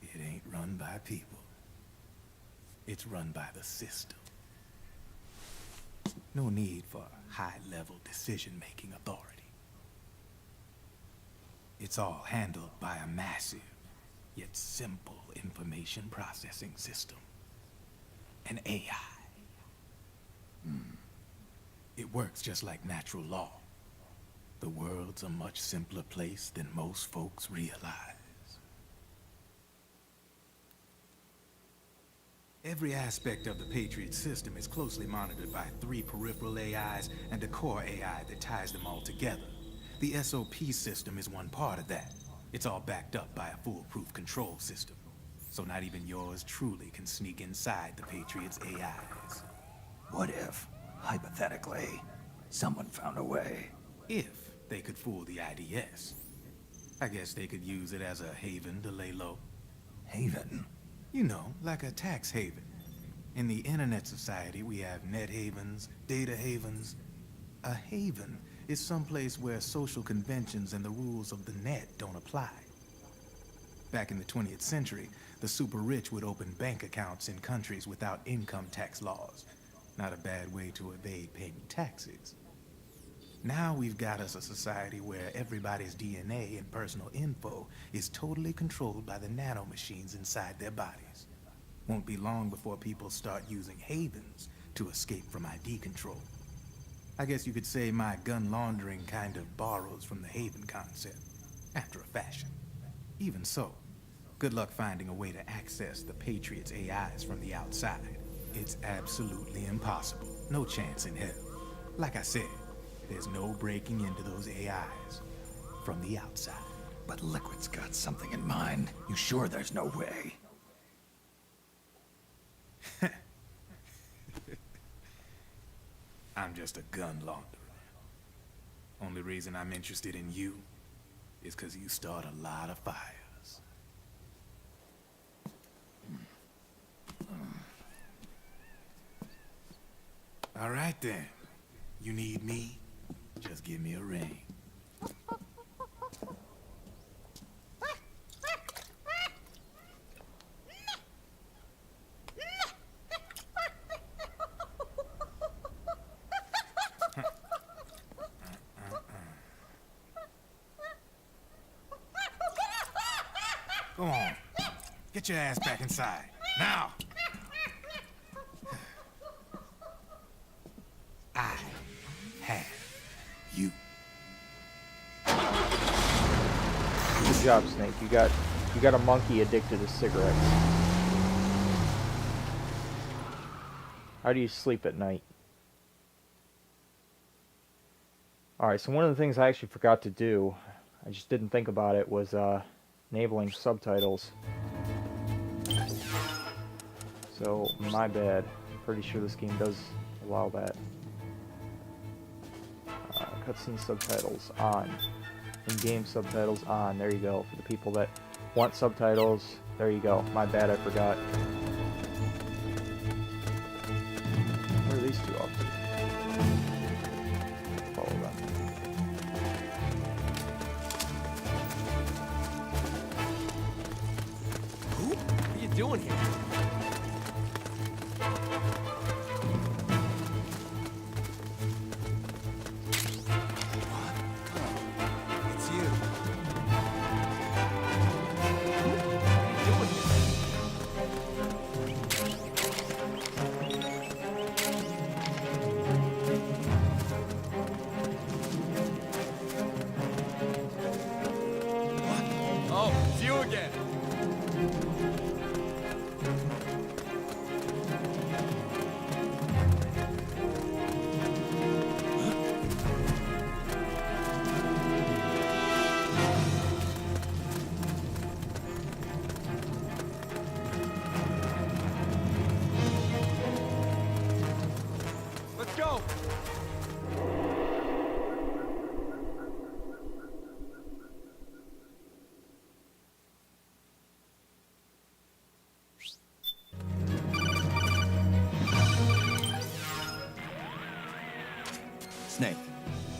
it ain't run by people. It's run by the system. No need for high-level decision-making authority. It's all handled by a massive, yet simple information processing system. An AI. It works just like natural law. The world's a much simpler place than most folks realize. Every aspect of the Patriot system is closely monitored by 3 peripheral AIs and a core AI that ties them all together. The SOP system is one part of that. It's all backed up by a foolproof control system. So not even yours truly can sneak inside the Patriots' AIs. What if, hypothetically, someone found a way? If they could fool the IDS. I guess they could use it as a haven to lay low. Haven? You know, like a tax haven. In the internet society, we have net havens, data havens. A haven is someplace where social conventions and the rules of the net don't apply. Back in the 20th century, the super rich would open bank accounts in countries without income tax laws. Not a bad way to evade paying taxes. Now we've got us a society where everybody's DNA and personal info is totally controlled by the nanomachines inside their bodies. Won't be long before people start using havens to escape from ID control. I guess you could say my gun laundering kind of borrows from the haven concept, after a fashion. Even so, good luck finding a way to access the Patriots' AIs from the outside. It's absolutely impossible. No chance in hell. Like I said, there's no breaking into those AIs from the outside. But Liquid's got something in mind. You sure there's no way? I'm just a gun launderer. Only reason I'm interested in you is because you start a lot of fires. All right then. You need me? Just give me a ring. Go on. Get your ass back inside. Now! I have you. Good job, Snake. You got a monkey addicted to cigarettes. How do you sleep at night? Alright, so one of the things I actually forgot to do, I just didn't think about it, was enabling subtitles. So, my bad. I'm pretty sure this game does allow that. Cutscene subtitles on. In-game subtitles on. There you go. For the people that want subtitles, there you go. My bad, I forgot. Where are these two up to? Follow them. What are you doing here? Snake,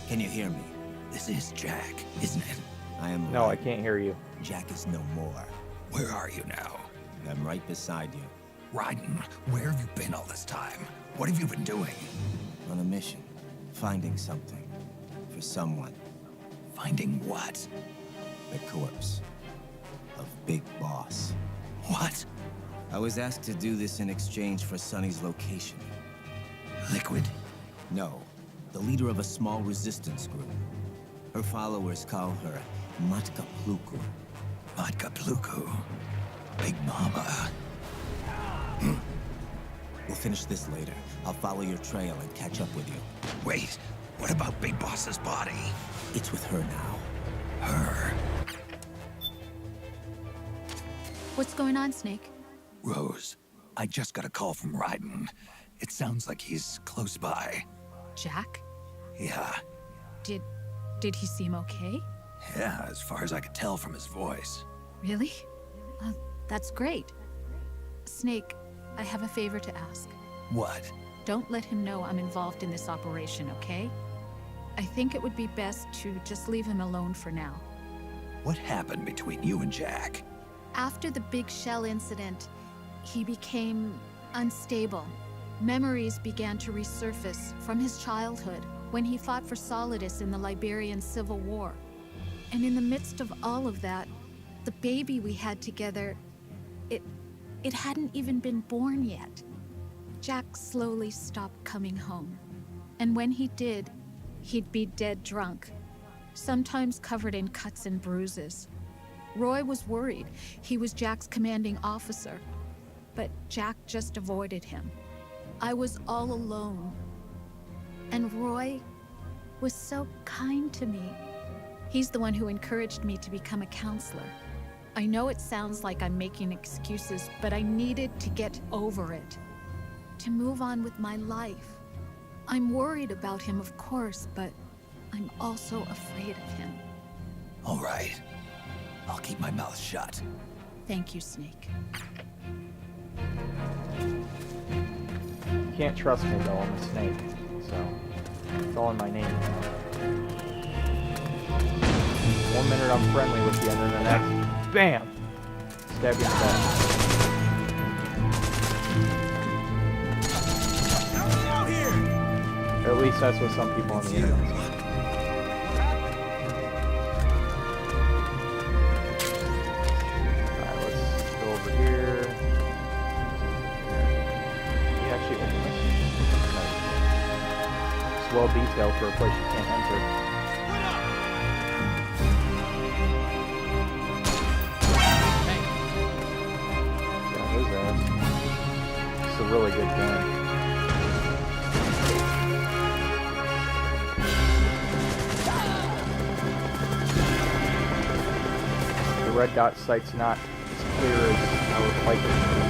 can you hear me? This is Jack, isn't it? I am. No, I can't hear you. Jack is no more. Where are you now? I'm right beside you. Raiden, where have you been all this time? What have you been doing? On a mission. Finding something. For someone. Finding what? The corpse. Of Big Boss. What? I was asked to do this in exchange for Sonny's location. Liquid? No. The leader of a small resistance group. Her followers call her Matka Pluku. Matka Pluku? Big Mama? finish this later. I'll follow your trail and catch up with you. Wait, what about Big Boss's body? It's with her now. Her? What's going on, Snake? Rose, I just got a call from Raiden. It sounds like he's close by. Jack? Yeah, Did he seem okay? yeah, as far as I could tell from his voice. Really? That's great. Snake, I have a favor to ask. What? Don't let him know I'm involved in this operation, okay? I think it would be best to just leave him alone for now. What happened between you and Jack? After the Big Shell incident, he became unstable. Memories began to resurface from his childhood when he fought for Solidus in the Liberian Civil War. And in the midst of all of that, the baby we had together, it hadn't even been born yet. Jack slowly stopped coming home. And when he did, he'd be dead drunk, sometimes covered in cuts and bruises. Roy was worried. He was Jack's commanding officer. But Jack just avoided him. I was all alone. And Roy was so kind to me. He's the one who encouraged me to become a counselor. I know it sounds like I'm making excuses, but I needed to get over it. To move on with my life. I'm worried about him, of course, but I'm also afraid of him. All right. I'll keep my mouth shut. Thank you, Snake. You can't trust me though, I'm a snake. So, it's all in my name now. 1 minute I'm friendly with you, and then the next, BAM! Stab you in the back. Or at least that's what some people on the internet say. Alright, let's go over here. He actually opened it. It's well detailed for a place you can't enter. It's a really good gun. The red dot sight's not as clear as I would like it to be.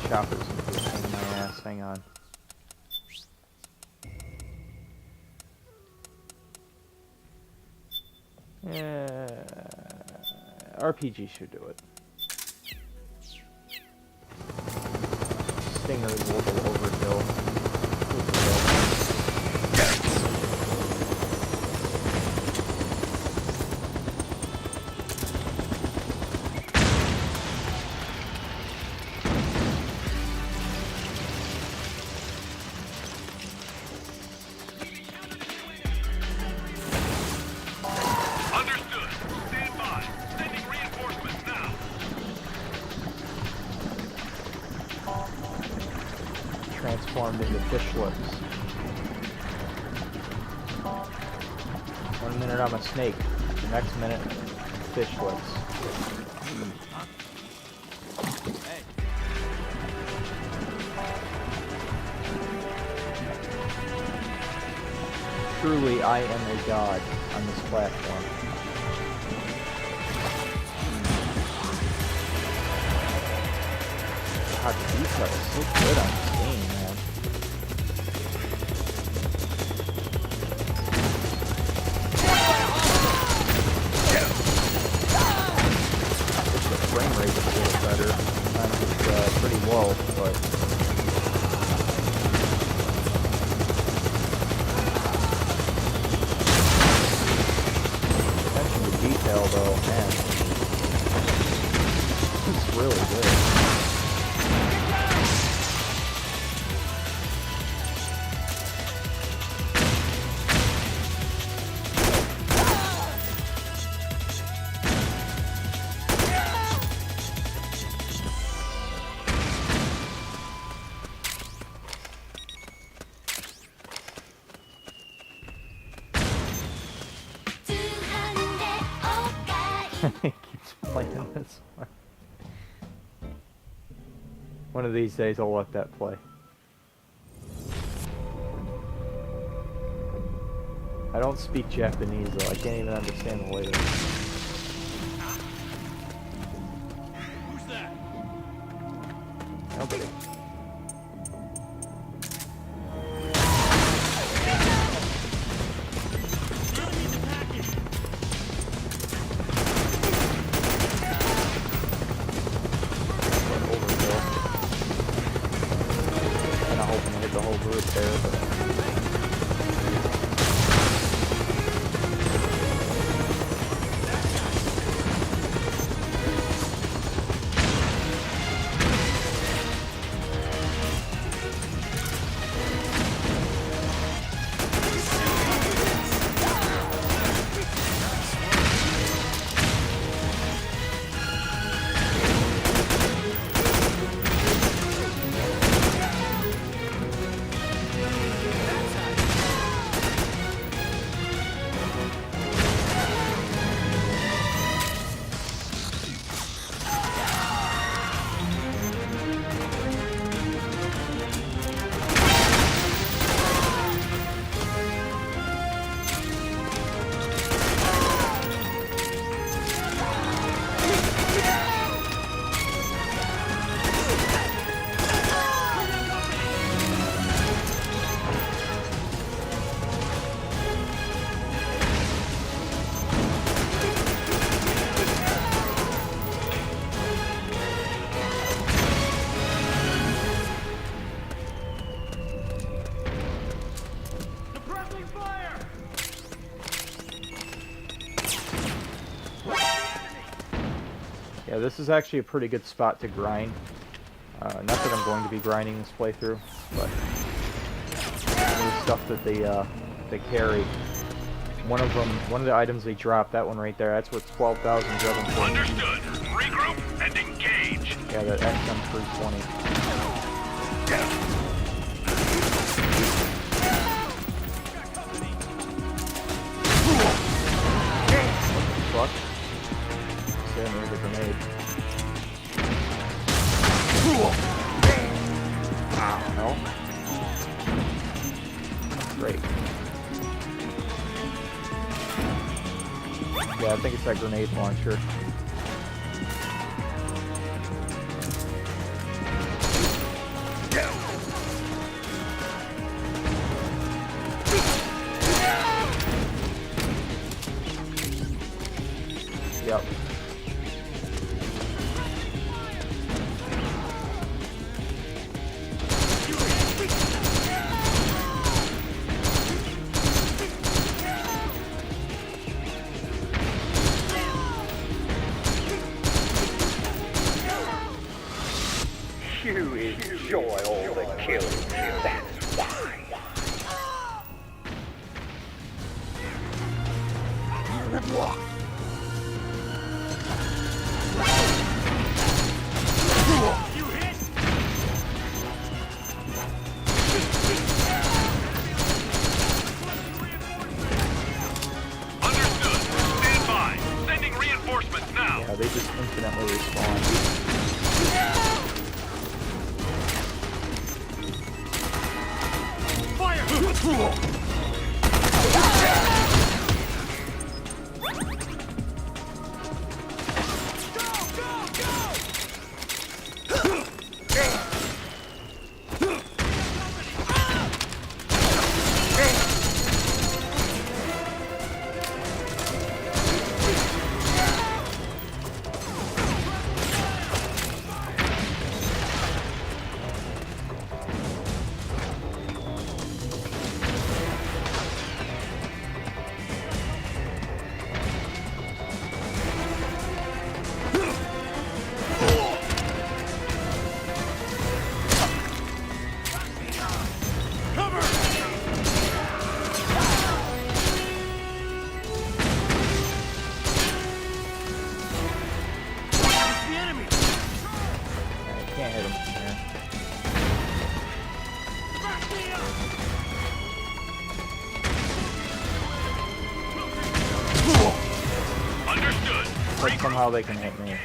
Choppers into a pain in my ass. Hang on. RPG should do it. Stinger is a little overkill. Transformed into fish lips. 1 minute I'm a snake, the next minute, fish lips. Truly, I am a god on this platform. God, the detail is so good on this game, man. I wish the frame rate was a little better. Sometimes it's pretty low, but... attention to detail, though, man. It's really good. He keeps playing this one. One of these days I'll let that play. I don't speak Japanese though, I can't even understand the lyrics. Who's that? Nobody. The whole group there, but yeah, this is actually a pretty good spot to grind. Not that I'm going to be grinding this playthrough, but the stuff that they carry. One of the items they drop, that one right there, that's worth 12,000 Jevon points. Understood. Regroup and engage. Yeah, that XM320. What the fuck? Yeah, there's a grenade. No. Great. Yeah, I think it's that grenade launcher. Yep. You enjoy all the kills, that's why. You hit! Understood. Stand by. Sending reinforcements now. Yeah, they just infinitely respawn. like somehow they can hit me.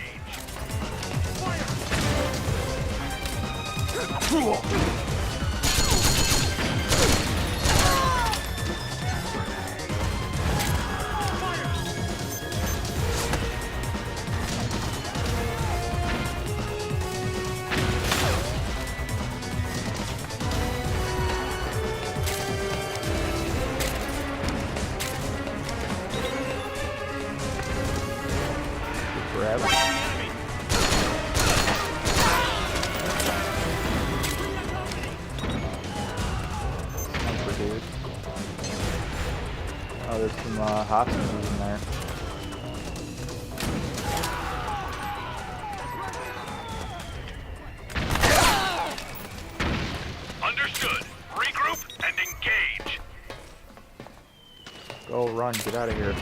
Grab. Sniper dude. Oh, there's some hostages in there. Understood. Regroup and engage. Go run, get out of here.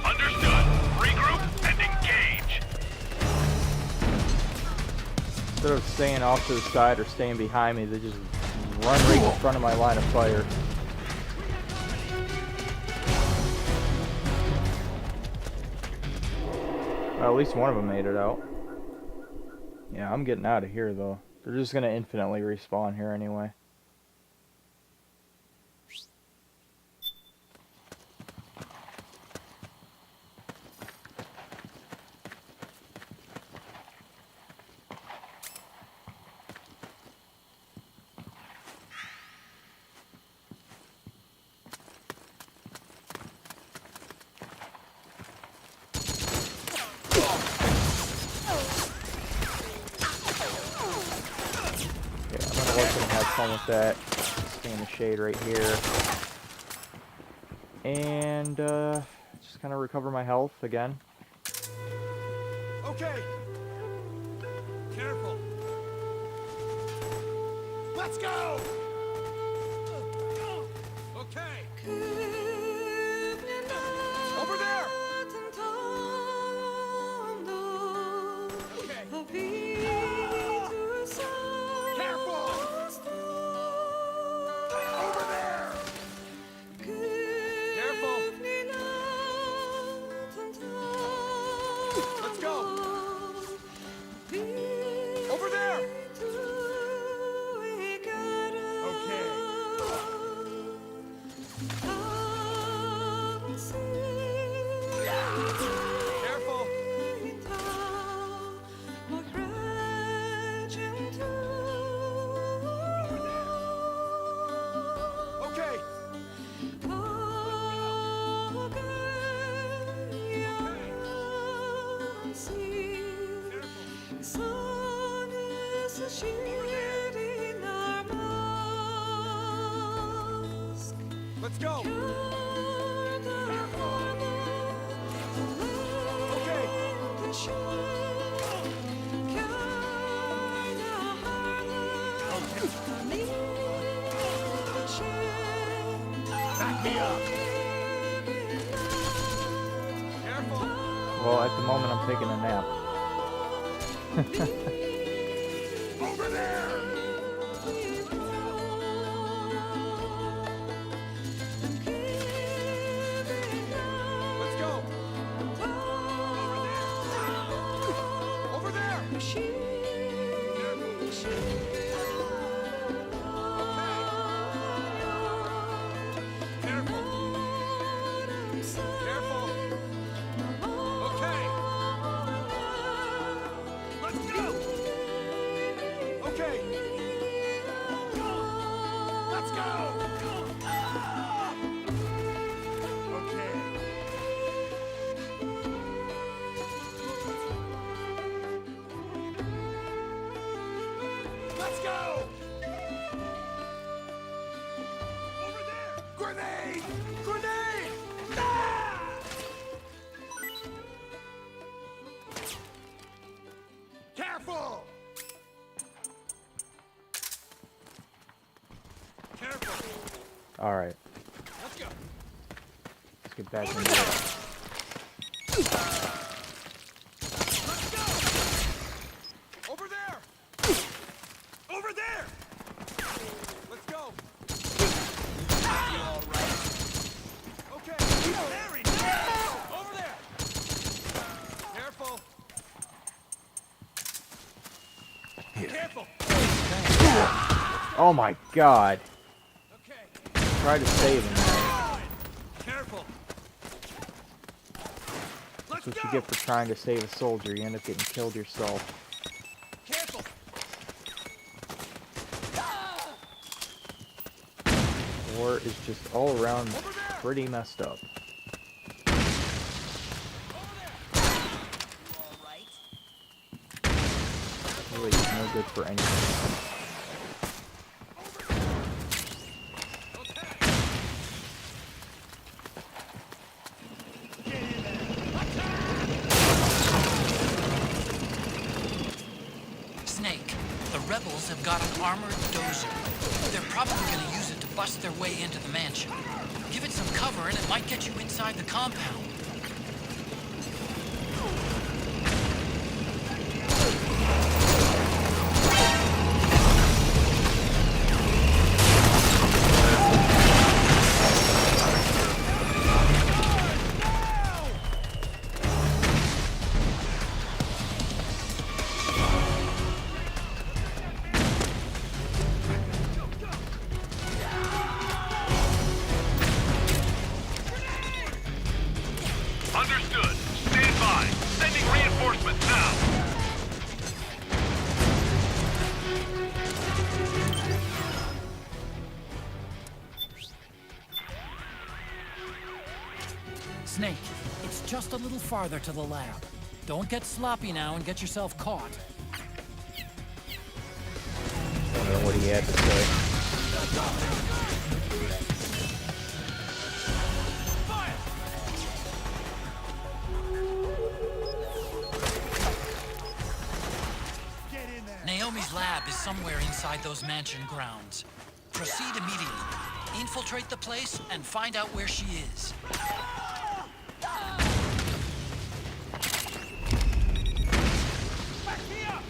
Understood. Regroup and engage. Instead of staying off to the side or staying behind me, they just run right in front of my line of fire. Well, at least one of them made it out. Yeah, I'm getting out of here though. They're just gonna infinitely respawn here anyway. With that, stay in the shade right here, and just kind of recover my health again. Okay. Careful. Let's go. Okay. Over there. Okay. Careful. Over there! Careful! Let's go! Over there! Okay. Careful! Okay. Let's go. Okay. Back me up. Careful. Well, at the moment, I'm taking a nap. Over there. Let's go. Over there. Careful. Okay. Let's go. Okay. Let's go. Okay. Let's go. Over there. Grenade! Grenade! Ah! Alright. Let's go. Let's get back into it. Let's go. Over there. Over there. Let's go. You all right? Okay. There he is. Over there. Careful. Careful. Oh my god. Okay. Try to save him. Careful. That's what you get for trying to save a soldier. You end up getting killed yourself. Careful. War is just all around pretty messed up. Really no good for anything. Snake, the rebels have got an armored dozer. They're probably going to use it to bust their way into the mansion. Give it some cover and it might get you inside the compound. Understood. Stand by. Sending reinforcements now. Snake, it's just a little farther to the lab. Don't get sloppy now and get yourself caught. I don't know what he had to say. Naomi's lab is somewhere inside those mansion grounds. Proceed immediately. Infiltrate the place and find out where she is. Back me up.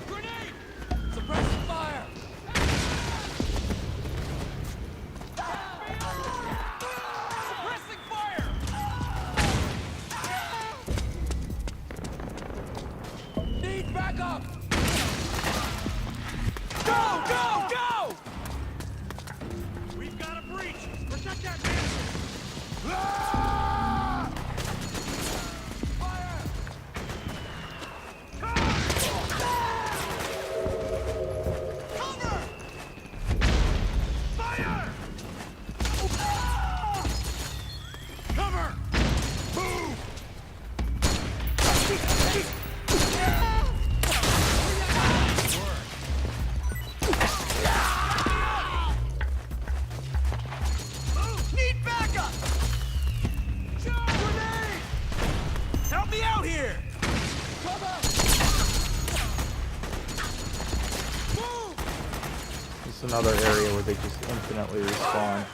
Grenade! Suppressing fire. Suppressing fire. Need backup. Go, go, go! We've got a breach. Protect that man. Fire! Cover! Fire! Cover! Move! Need backup! Grenade! Help me out here! Cover! Move! This is another area where they just infinitely respawn.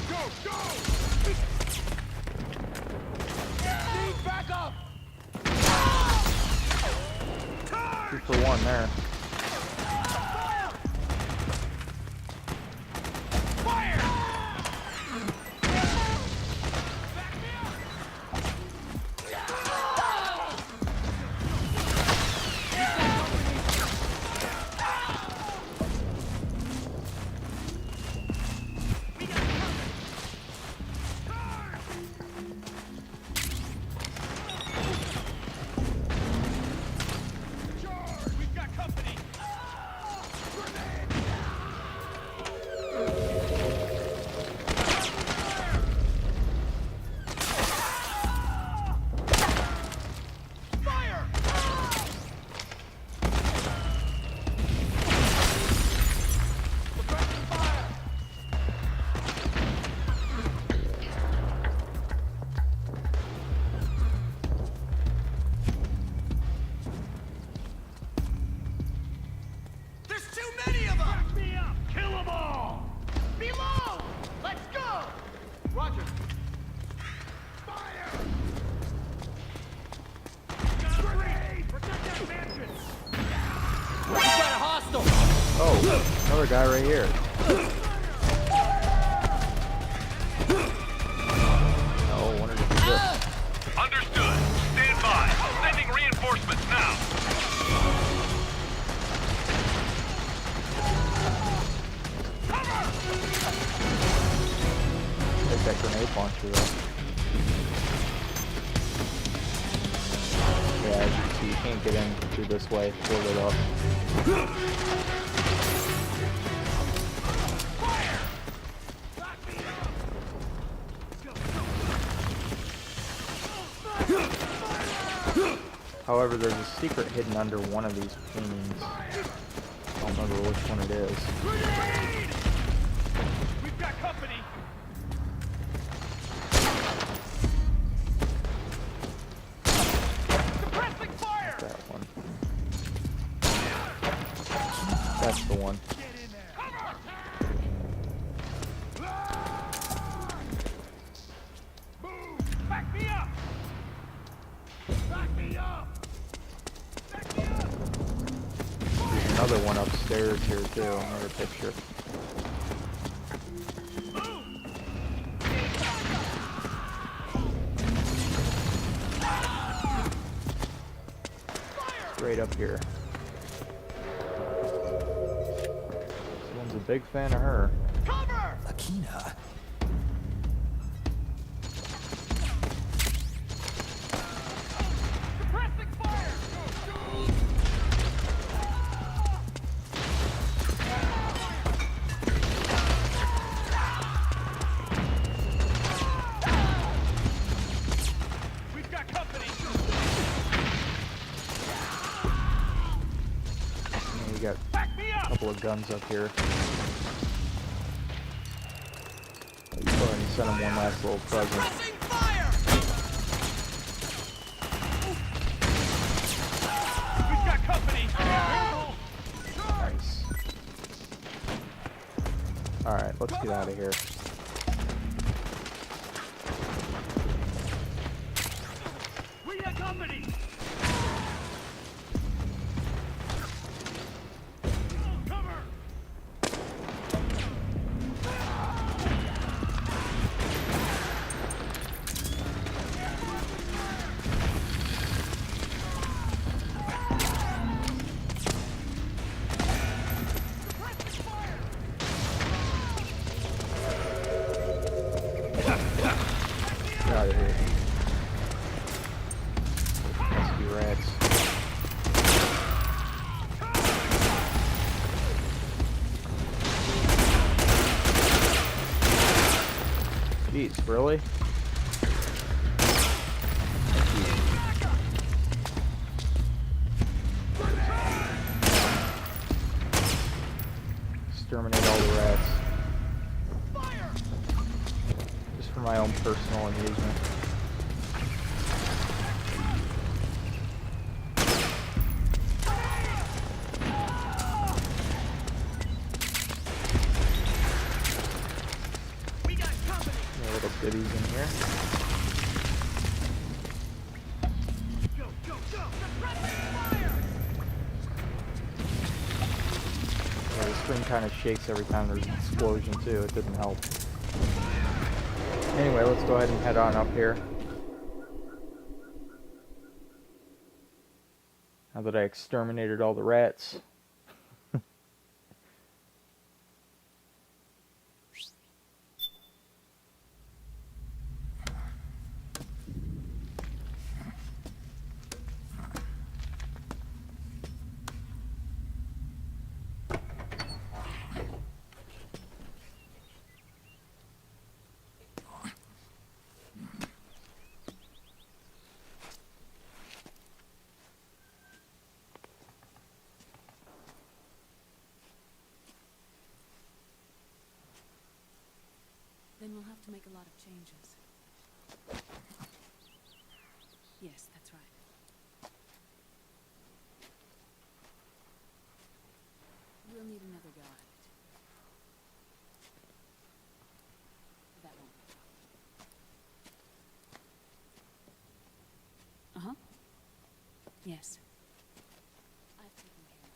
Go, go! Need backup! 2 for 1 there. Fire! We've got company! Another guy right here. Oh, wanted to do this. Understood. Stand by. Sending reinforcements now. Take that grenade launcher though. Yeah, as you can see, you can't get in through this way. Board it up. However, there's a secret hidden under one of these paintings. I don't remember which one it is. We've got company. Suppressing fire. That one. That's the one. Back me up. Back me up. There's another one upstairs here too, another picture. Straight up here. Someone's a big fan of her. Akina? Got a couple of guns up here. Let's go ahead and send him one last little present. We've got company. Nice. Alright, let's get out of here. We got company. Get out of here. Pesky rats. Jeez, really? Exterminate all the rats. Just for my own personal amusement. Little goodies in here. Yeah, the screen kind of shakes every time there's an explosion too. It didn't help. Anyway, let's go ahead and head on up here. Now that I exterminated all the rats. Then we'll have to make a lot of changes. Yes, that's right. We'll need another go at it. That won't be a problem. Uh-huh. Yes. I've taken care of it.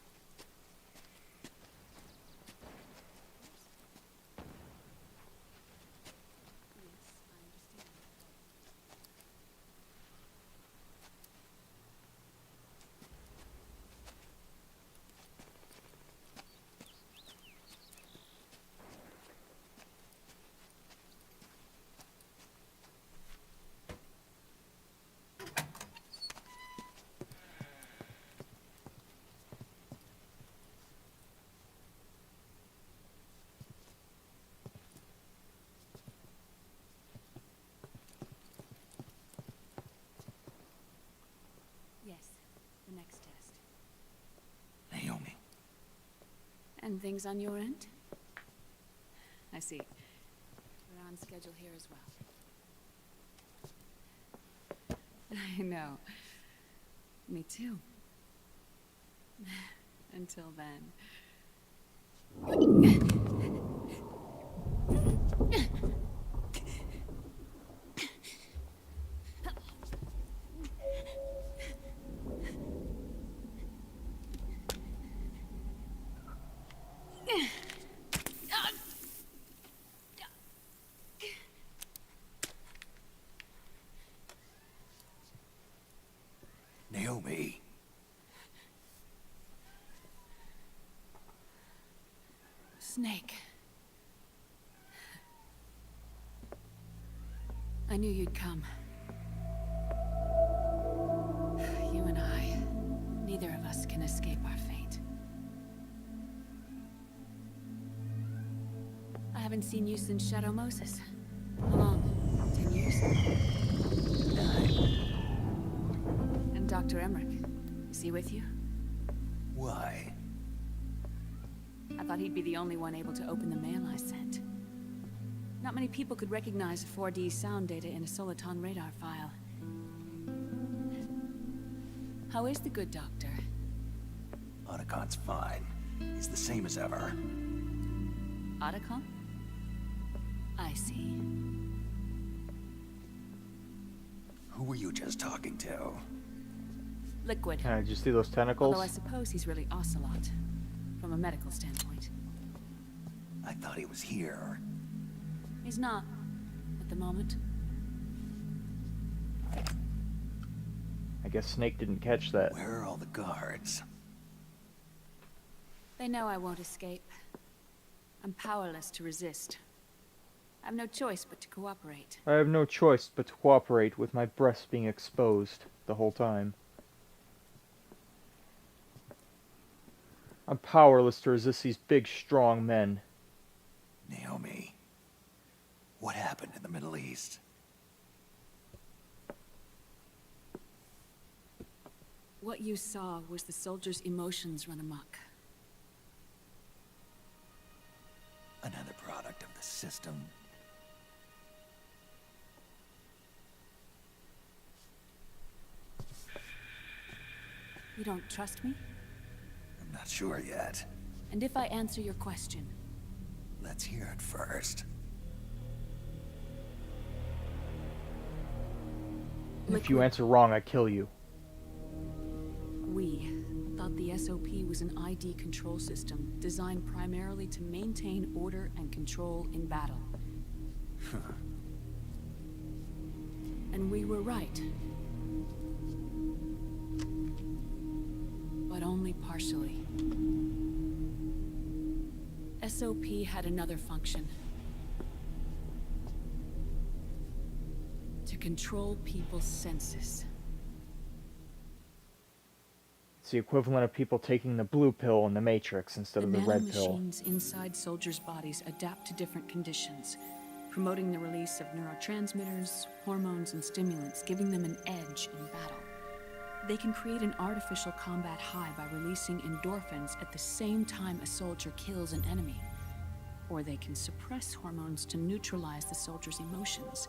the next test. Naomi. And things on your end? I see. We're on schedule here as well. I know. Me too. Until then. Naomi. Snake. I knew you'd come. You and I, neither of us can escape our fate. I haven't seen you since Shadow Moses. How long? 10 years? 9. And Dr. Emmerich, is he with you? Why? I thought he'd be the only one able to open the mail I sent. Not many people could recognize 4D sound data in a Soliton radar file. How is the good doctor? Otacon's fine. He's the same as ever. Otacon? I see. Who were you just talking to? Liquid. Did you see those tentacles? Although I suppose he's really Ocelot, from a medical standpoint. I thought he was here. He's not, at the moment. I guess Snake didn't catch that. Where are all the guards? They know I won't escape. I'm powerless to resist. I have no choice but to cooperate. I have no choice but to cooperate with my breasts being exposed the whole time. I'm powerless to resist these big, strong men. Naomi. What happened in the Middle East? What you saw was the soldiers' emotions run amok. Another product of the system. You don't trust me? I'm not sure yet. And if I answer your question? Let's hear it first. If you answer wrong, I kill you. We thought the SOP was an ID control system designed primarily to maintain order and control in battle. And we were right. But only partially. SOP had another function. To control people's senses. It's the equivalent of people taking the blue pill in the Matrix instead of the red pill. Nanomachines inside soldiers' bodies adapt to different conditions, promoting the release of neurotransmitters, hormones, and stimulants, giving them an edge in battle. They can create an artificial combat high by releasing endorphins at the same time a soldier kills an enemy. Or they can suppress hormones to neutralize the soldier's emotions,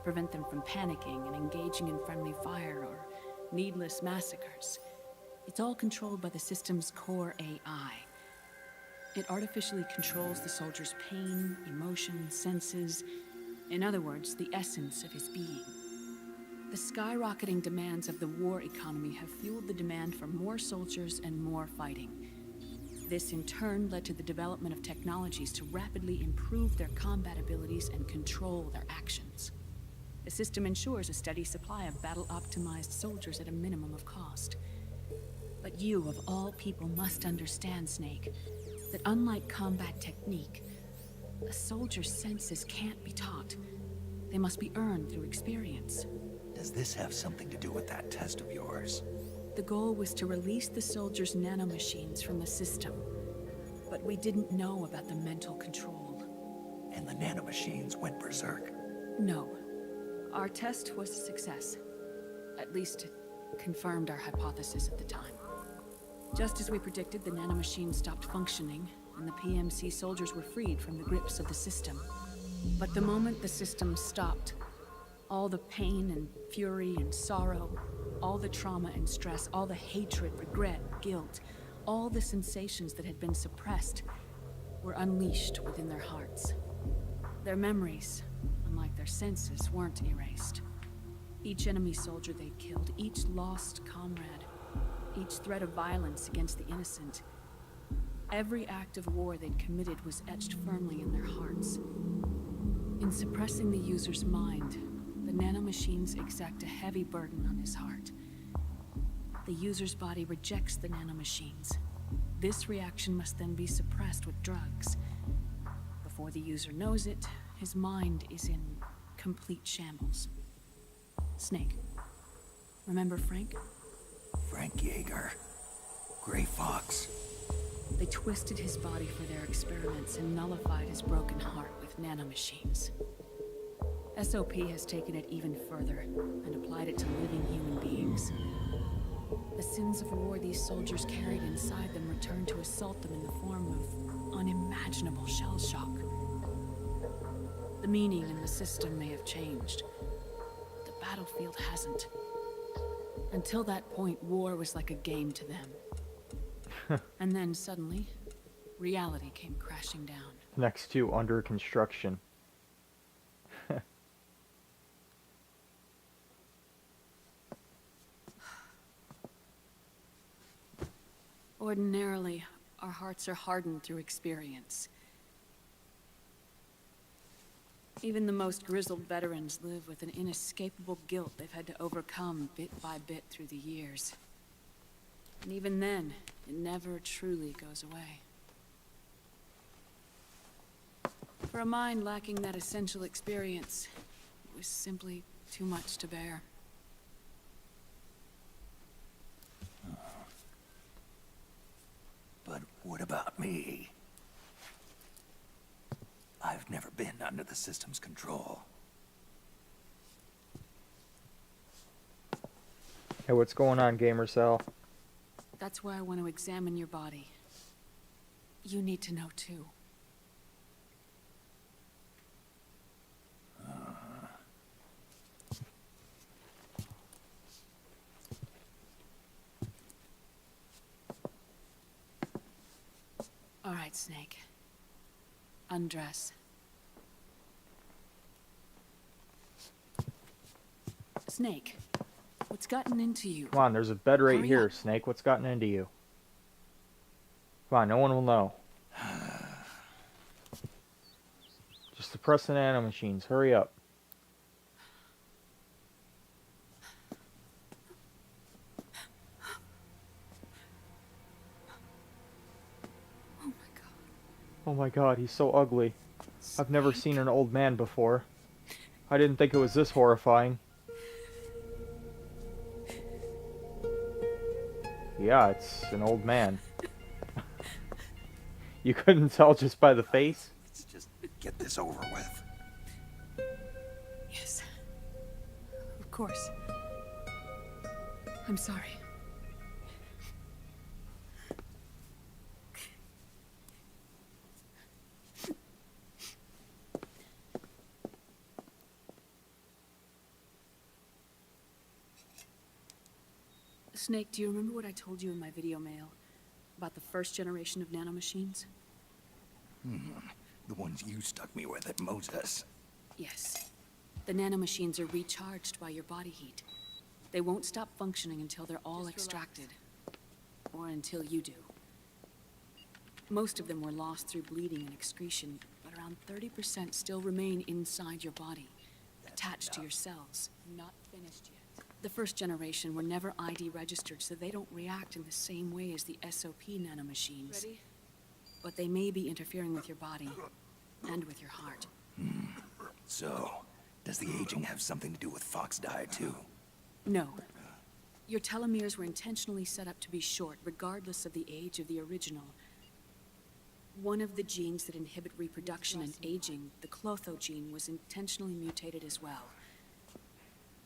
prevent them from panicking and engaging in friendly fire or needless massacres. It's all controlled by the system's core AI. It artificially controls the soldier's pain, emotion, senses, in other words, the essence of his being. The skyrocketing demands of the war economy have fueled the demand for more soldiers and more fighting. This in turn led to the development of technologies to rapidly improve their combat abilities and control their actions. The system ensures a steady supply of battle-optimized soldiers at a minimum of cost. But you, of all people, must understand, Snake, that unlike combat technique, a soldier's senses can't be taught. They must be earned through experience. Does this have something to do with that test of yours? The goal was to release the soldiers' nanomachines from the system, but we didn't know about the mental control. And the nanomachines went berserk? No. Our test was a success. At least, confirmed our hypothesis at the time. Just as we predicted, the nanomachine stopped functioning, and the PMC soldiers were freed from the grips of the system. But the moment the system stopped, all the pain and fury and sorrow, all the trauma and stress, all the hatred, regret, guilt, all the sensations that had been suppressed were unleashed within their hearts. Their memories, unlike their senses, weren't erased. Each enemy soldier they'd killed, each lost comrade, each threat of violence against the innocent, every act of war they'd committed was etched firmly in their hearts. In suppressing the user's mind, the nanomachines exact a heavy burden on his heart. The user's body rejects the nanomachines. This reaction must then be suppressed with drugs. Before the user knows it, his mind is in complete shambles. Snake, remember Frank? Frank Yeager. Gray Fox. They twisted his body for their experiments and nullified his broken heart with nanomachines. SOP has taken it even further and applied it to living human beings. The sins of war these soldiers carried inside them returned to assault them in the form of unimaginable shell shock. The meaning in the system may have changed. The battlefield hasn't. Until that point, war was like a game to them. And then suddenly, reality came crashing down. Next to under construction. Ordinarily, our hearts are hardened through experience. Even the most grizzled veterans live with an inescapable guilt they've had to overcome bit by bit through the years. And even then, it never truly goes away. For a mind lacking that essential experience, it was simply too much to bear. But what about me? I've never been under the system's control. Hey, what's going on, Gamer Cell? That's why I want to examine your body. You need to know too. All right, Snake. Undress. Snake, what's gotten into you? Come on, there's a bed right Hurry here, up. Snake. What's gotten into you? Come on, no one will know. Just suppress the nanomachines. Hurry up. Oh my god, he's so ugly. I've never seen an old man before. I didn't think it was this horrifying. Yeah, it's an old man. You couldn't tell just by the face? Let's just get this over with. Yes. Of course. I'm sorry. Snake, do you remember what I told you in my video mail about the first generation of nanomachines? The ones you stuck me with at Moses. Yes. The nanomachines are recharged by your body heat. They won't stop functioning until they're all extracted. Or until you do. Most of them were lost through bleeding and excretion, but around 30% still remain inside your body, attached to your cells. Not finished yet. The first generation were never ID registered, so they don't react in the same way as the SOP nanomachines. Ready? But they may be interfering with your body, and with your heart. So, does the aging have something to do with Fox diet too? No. Your telomeres were intentionally set up to be short, regardless of the age of the original. One of the genes that inhibit reproduction and aging, the Clotho gene, was intentionally mutated as well.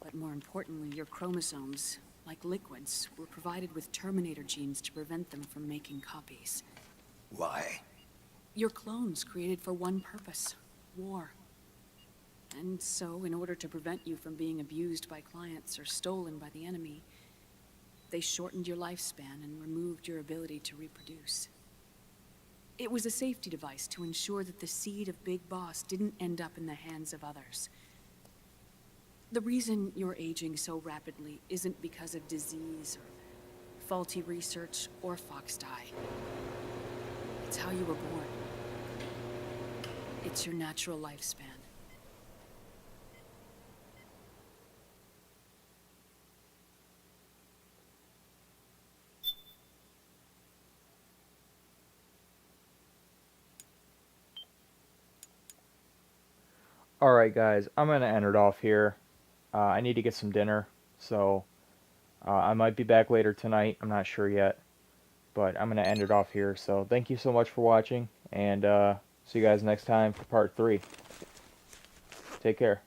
But more importantly, your chromosomes, like liquids, were provided with Terminator genes to prevent them from making copies. Why? Your clones created for one purpose: war. And so, in order to prevent you from being abused by clients or stolen by the enemy, they shortened your lifespan and removed your ability to reproduce. It was a safety device to ensure that the seed of Big Boss didn't end up in the hands of others. The reason you're aging so rapidly isn't because of disease or faulty research or fox dye. It's how you were born. It's your natural lifespan. Alright guys, I'm going to end it off here. I need to get some dinner, so I might be back later tonight. I'm not sure yet, but I'm going to end it off here. So thank you so much for watching, and see you guys next time for part 3. Take care.